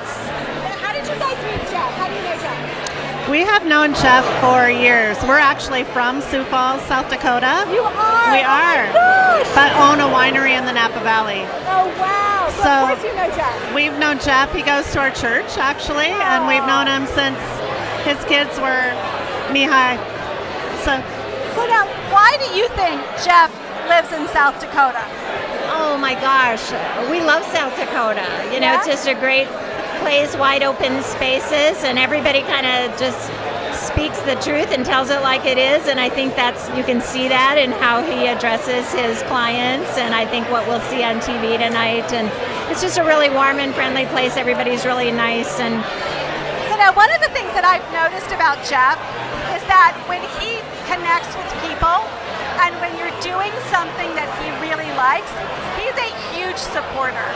How did you guys meet Jeff? How do you know Jeff? We have known Jeff for years. We're actually from Sioux Falls, South Dakota. You are? We are. But own a winery in the Napa Valley. Oh, wow. So of course you know Jeff. We've known Jeff. He goes to our church, actually, and we've known him since his kids were knee-high. So now, why do you think Jeff lives in South Dakota? Oh my gosh, we love South Dakota. You know, it's just a great place, wide open spaces, and everybody kind of just speaks the truth and tells it like it is. And I think you can see that in how he addresses his clients, and I think what we'll see on TV tonight. And it's just a really warm and friendly place. Everybody's really nice. And so now, one of the things that I've noticed about Jeff is that when he connects with people, and when you're doing something that he really likes, he's a huge supporter.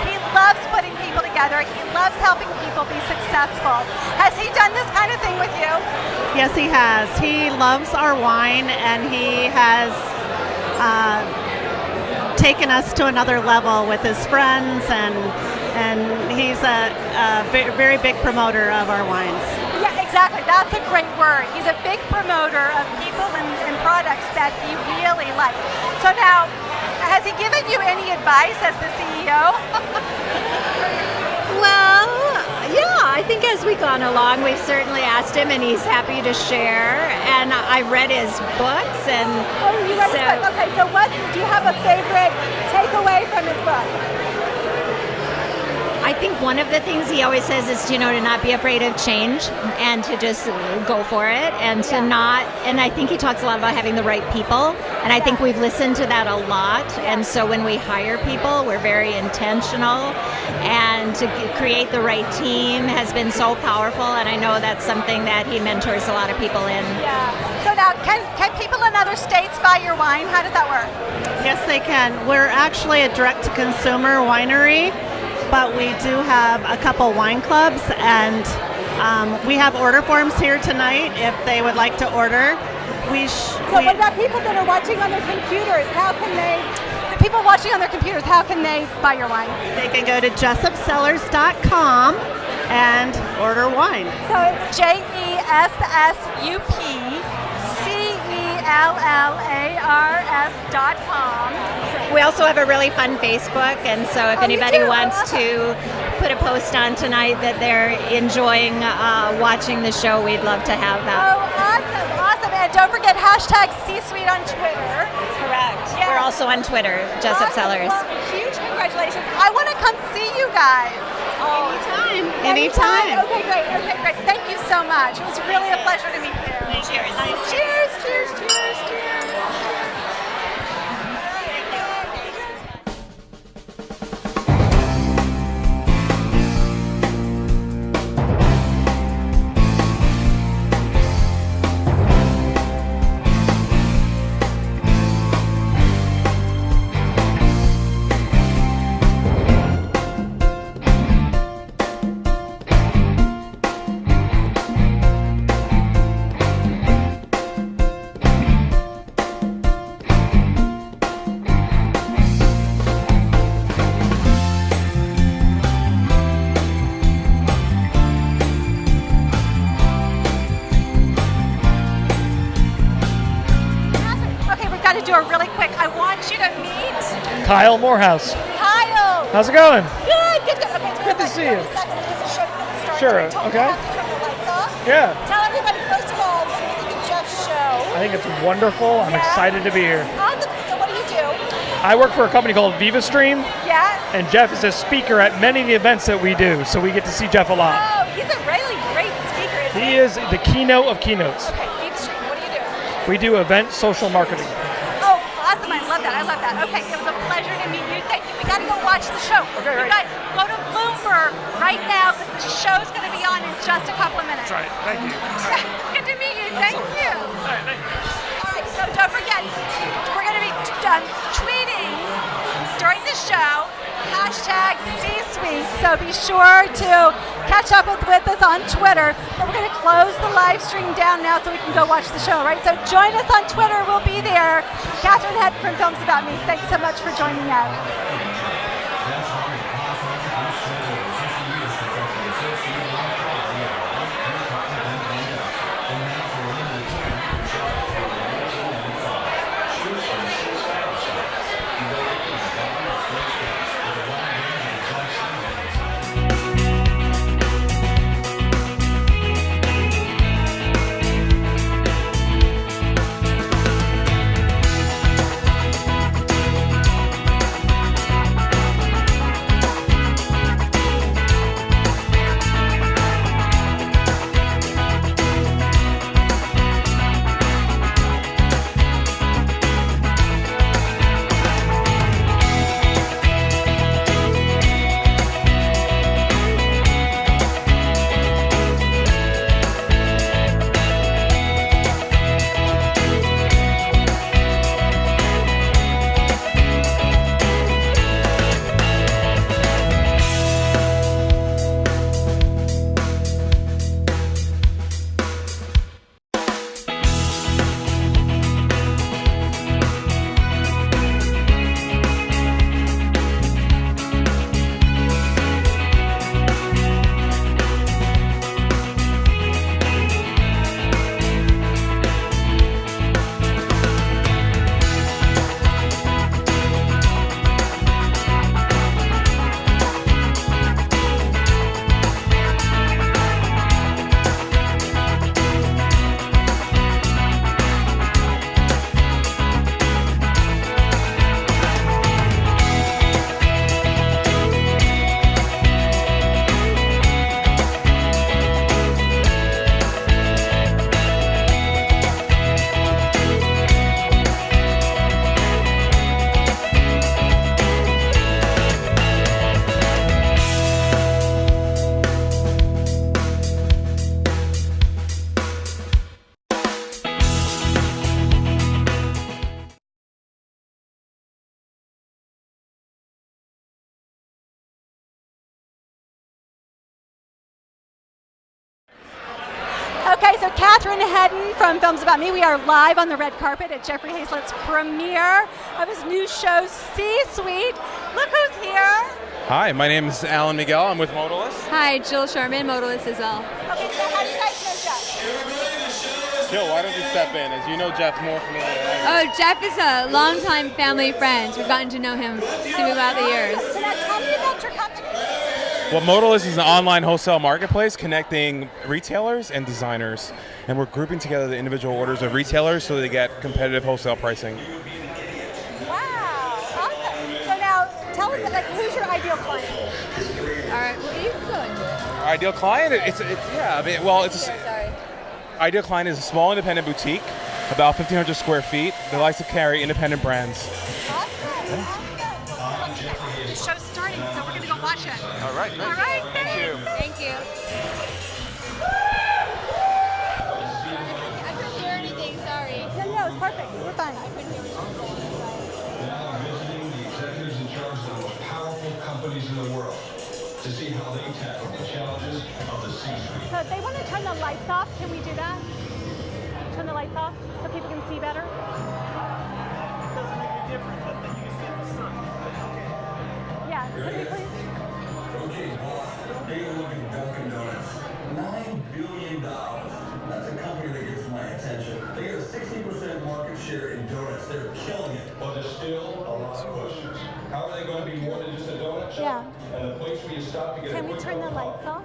He loves putting people together. He loves helping people be successful. Has he done this kind of thing with you? Yes, he has. He loves our wine, and he has taken us to another level with his friends, and he's a very big promoter of our wines. Yeah, exactly. That's a great word. He's a big promoter of people and products that he really likes. So now, has he given you any advice as the CEO? Well, yeah, I think as we've gone along, we've certainly asked him, and he's happy to share. And I read his books, and you read his book. Okay, so what do you have a favorite takeaway from his book? I think one of the things he always says is, to not be afraid of change and to just go for it and to not, and I think he talks a lot about having the right people, and I think we've listened to that a lot, and so when we hire people, we're very intentional, and to create the right team has been so powerful, and I know that's something that he mentors a lot of people in. Yeah. So now, can people in other states buy your wine? How does that work? Yes, they can. We're actually a direct-to-consumer winery, but we do have a couple wine clubs, and we have order forms here tonight if they would like to order. What about people that are watching on their computers? The people watching on their computers, how can they buy your wine? They can go to jessupcellars.com and order wine. So it's JESSUPCELLARS.com. We also have a really fun Facebook, and so if anybody wants to put a post on tonight that they're enjoying watching the show, we'd love to have that. Oh, awesome. And don't forget #C-Suite on Twitter. Correct. Yes. We're also on Twitter, Jessup Cellars. Well, huge congratulations. I want to come see you guys. Oh, anytime. Okay, great. Thank you so much. It was really a pleasure to meet you. Cheers. Cheers. Do a really quick. I want you to meet Kyle Morehouse. Kyle. How's it going? Good, good, good. Okay, Good to see you. 30 seconds because the show's going to start. Sure, You told me okay. I have to turn the lights off. Yeah. Tell everybody, first of all, what do you think of Jeff's show? I think it's wonderful. I'm excited to be here. Awesome. So what do you do? I work for a company called VivaStream, Yeah? and Jeff is a speaker at many of the events that we do, so we get to see Jeff a lot. Oh, he's a really great speaker, isn't he? He is the keynote of keynotes. Okay, Deep Stream, what do you do? We do event social marketing. Oh, awesome. I love that. I love that. Okay, it was a pleasure to meet you. Thank you. We got to go watch the show. Okay, you right. guys, go to Bloomberg right now because the show's going to be on in just a couple of minutes. That's right. Thank you. It's good to meet you. Thank you. All right, thank you. All right, so don't forget, we're going to be tweeting during the show, #C-Suite. So be sure to catch up with us on Twitter. But we're going to close the live stream down now so we can go watch the show, right? So join us on Twitter. We'll be there. Catherine Head from Films About Me. Thanks so much for joining us. Okay, so Catherine Hedden from Films About Me. We are live on the red carpet at Jeffrey Hazlett's premiere of his new show, C-Suite. Look who's here. Hi, my name is Alan Miguel. I'm with Modalist. Hi, Jill Sharman, Modalist as well. Okay, so how do you guys know Jeff? Jill, why don't you step in? As you know Jeff more from Oh, Jeff is a longtime family friend. We've gotten to know him throughout the years. So now tell me about your company. Well, Modalist is an online wholesale marketplace connecting retailers and designers. And we're grouping together the individual orders of retailers so they get competitive wholesale pricing. Wow, awesome. So now tell us, like, who's your ideal client? All right, well, you can go into it. Our ideal client, ideal client is a small independent boutique, about 1,500 square feet, that likes to carry independent brands. The show's starting, so we're going to go watch it. All right, great. All right, Thank you. Thank you. I couldn't hear anything, sorry. No, it's perfect. We're fine. I couldn't hear anything. Now visiting the executives in charge of the most powerful companies in the world to see how they tackle the challenges of the C-suite. So if they want to turn the lights off, can we do that? Turn the lights off so people can see better? Doesn't make any difference, but then you can see the sun. Yeah, could we please? Okay, boss, take a look at Dunkin' Donuts. $9 billion. That's a company that gets my attention. They get a 60% market share in donuts. They're killing it. But there's still a lot of questions. How are they going to be more than just a donut Yeah. And the place where you stop to get Can we turn the lights off?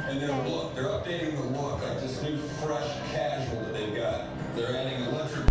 And their look, they're updating the look, like this new fresh casual that they've got. They're adding electric.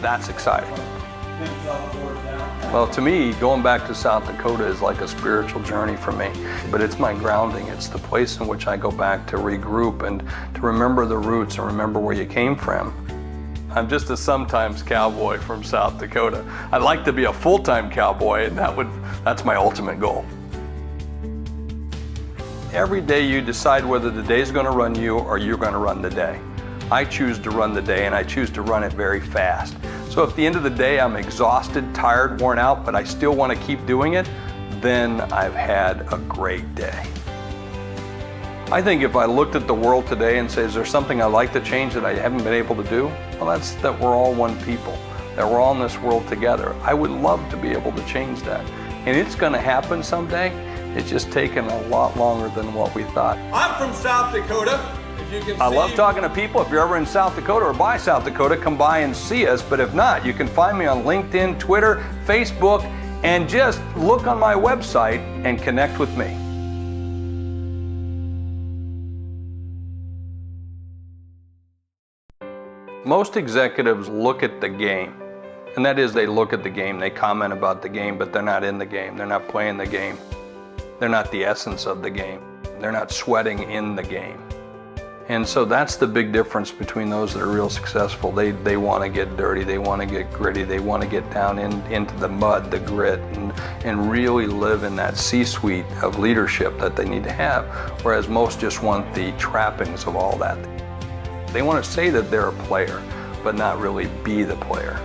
That's exciting. Well, to me, going back to South Dakota is like a spiritual journey for me, but it's my grounding. It's the place in which I go back to regroup and to remember the roots and remember where you came from. I'm just a sometimes cowboy from South Dakota. I'd like to be a full-time cowboy, and that's my ultimate goal. Every day you decide whether the day's going to run you or you're going to run the day. I choose to run the day, and I choose to run it very fast. So if at the end of the day I'm exhausted, tired, worn out, but I still want to keep doing it, then I've had a great day. I think if I looked at the world today and say, is there something I'd like to change that I haven't been able to do? Well, that's that we're all one people, that we're all in this world together. I would love to be able to change that. And it's going to happen someday. It's just taken a lot longer than what we thought. I'm from South Dakota. I love talking to people. If you're ever in South Dakota or by South Dakota, come by and see us. But if not, you can find me on LinkedIn, Twitter, Facebook, and just look on my website and connect with me. Most executives look at the game, and that is they look at the game, they comment about the game, but they're not in the game, they're not playing the game. They're not the essence of the game. They're not sweating in the game. And so that's the big difference between those that are real successful. They want to get dirty, they want to get gritty, they want to get down into the mud, the grit, and really live in that C-suite of leadership that they need to have, whereas most just want the trappings of all that. They want to say that they're a player, but not really be the player.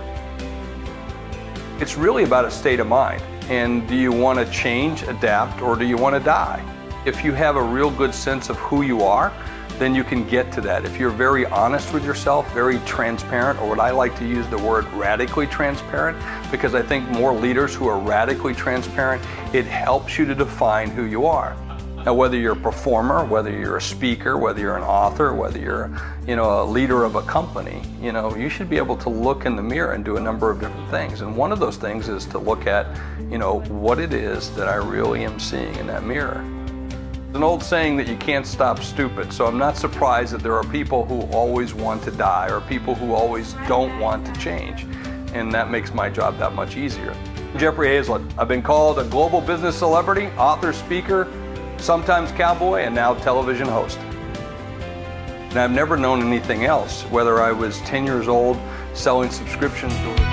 It's really about a state of mind. And do you want to change, adapt, or do you want to die? If you have a real good sense of who you are, then you can get to that. If you're very honest with yourself, very transparent, or what I like to use the word radically transparent, because I think more leaders who are radically transparent, it helps you to define who you are. Now, whether you're a performer, whether you're a speaker, whether you're an author, whether you're, a leader of a company, you should be able to look in the mirror and do a number of different things. And one of those things is to look at, what it is that I really am seeing in that mirror. There's an old saying that you can't stop stupid, so I'm not surprised that there are people who always want to die or people who always don't want to change, and that makes my job that much easier. Jeffrey Hazylett. I've been called a global business celebrity, author, speaker, sometimes cowboy, and now television host. And I've never known anything else, whether I was 10 years old selling subscriptions to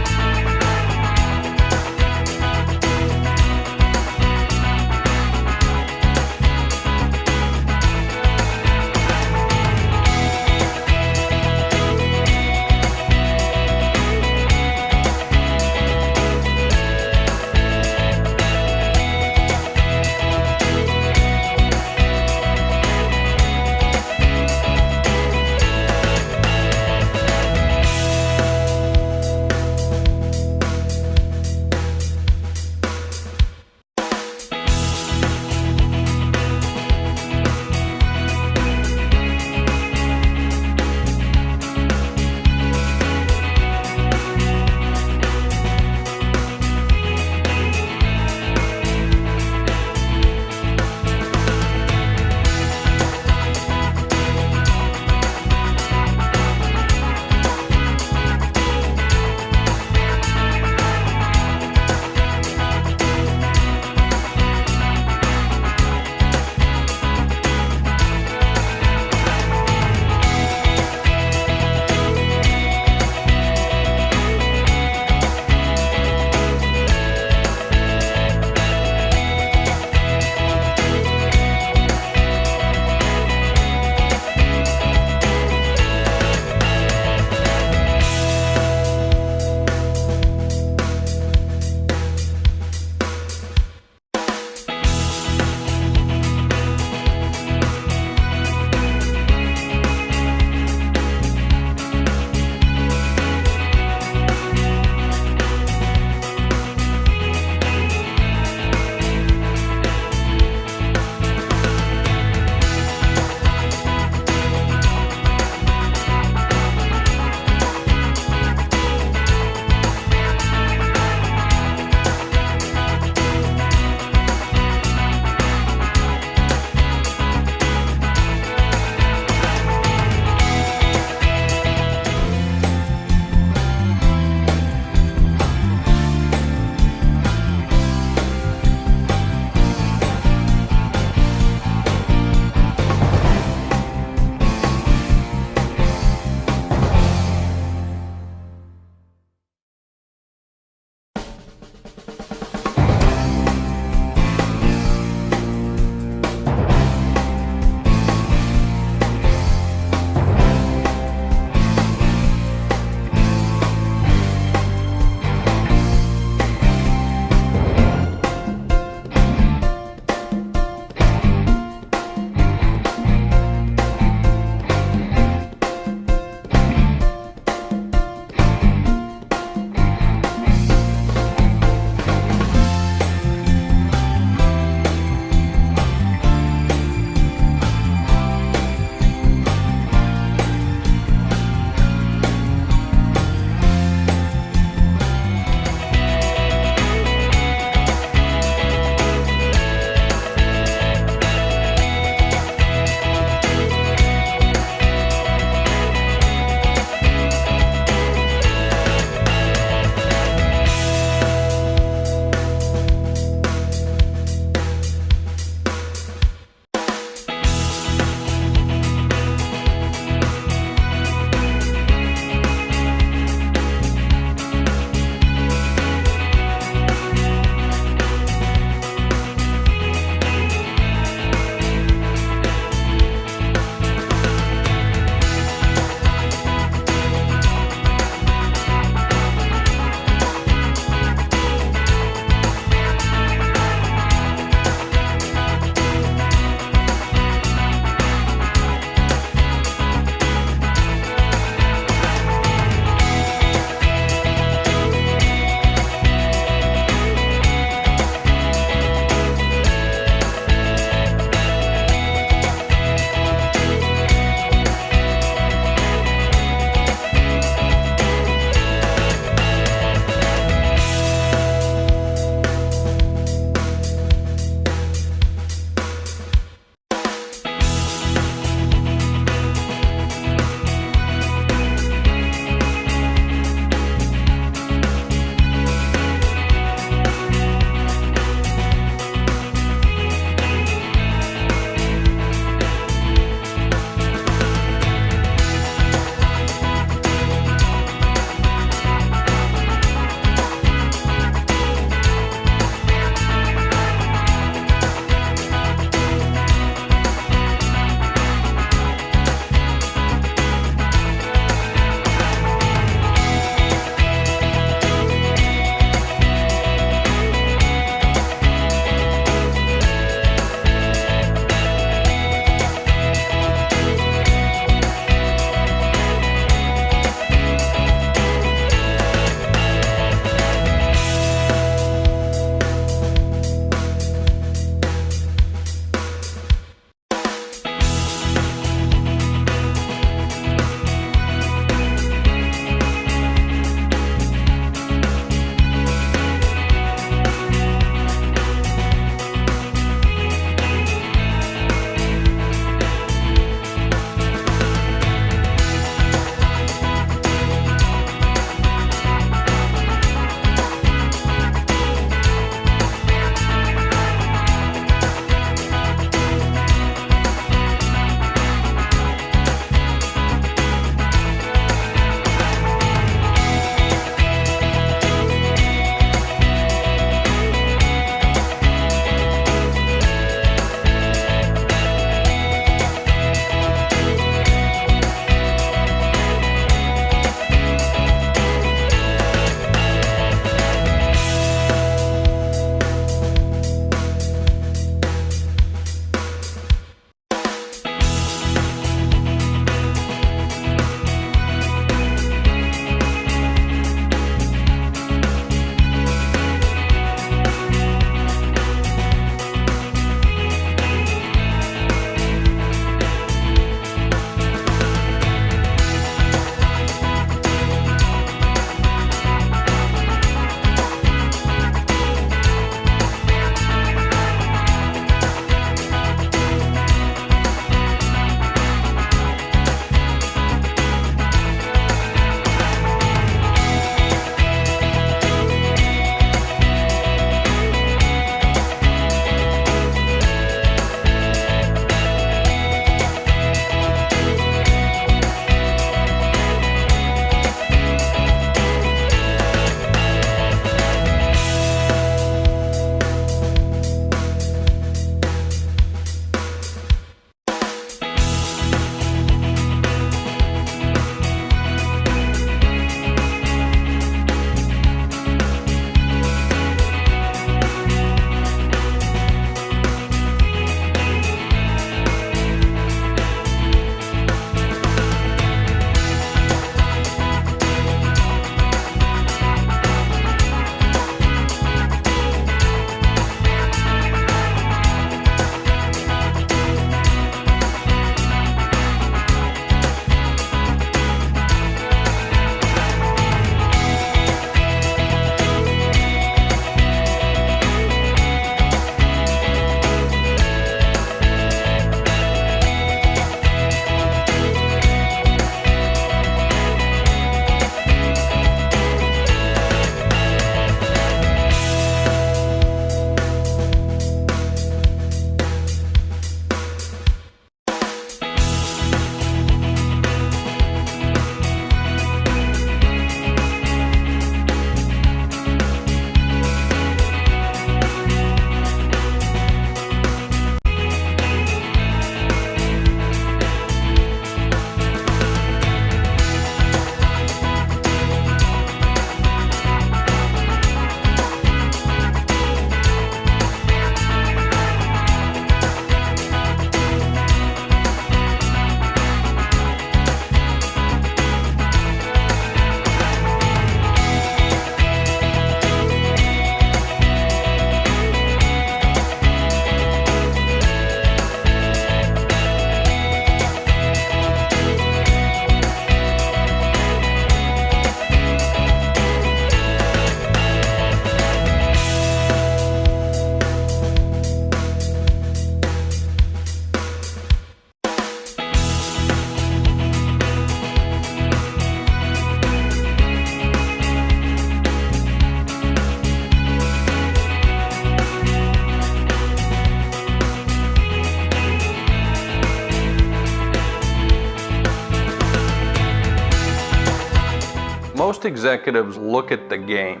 Most executives look at the game,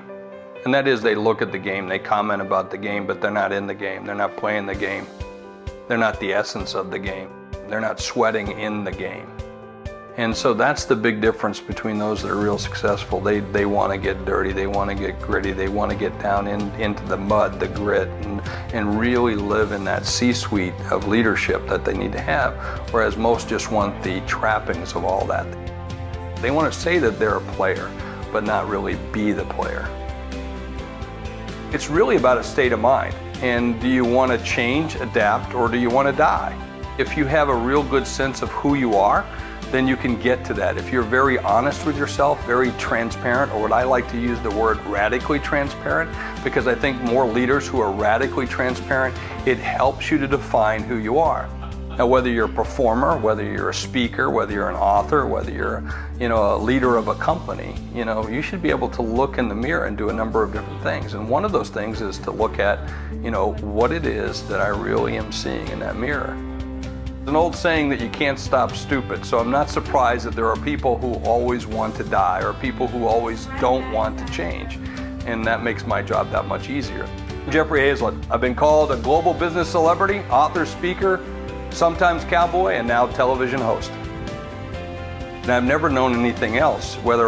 and that is they look at the game, they comment about the game, but they're not in the game, they're not playing the game. They're not the essence of the game. They're not sweating in the game. And so that's the big difference between those that are real successful. They want to get dirty, they want to get gritty, they want to get down into the mud, the grit, and really live in that C-suite of leadership that they need to have, whereas most just want the trappings of all that. They want to say that they're a player, but not really be the player. It's really about a state of mind. And do you want to change, adapt, or do you want to die? If you have a real good sense of who you are, then you can get to that. If you're very honest with yourself, very transparent, or what I like to use the word radically transparent, because I think more leaders who are radically transparent, it helps you to define who you are. Now, whether you're a performer, whether you're a speaker, whether you're an author, whether you're, a leader of a company, you should be able to look in the mirror and do a number of different things. And one of those things is to look at, what it is that I really am seeing in that mirror. There's an old saying that you can't stop stupid, so I'm not surprised that there are people who always want to die or people who always don't want to change. And that makes my job that much easier. Jeffrey Hazylett. I've been called a global business celebrity, author, speaker, sometimes cowboy, and now television host. And I've never known anything else, whether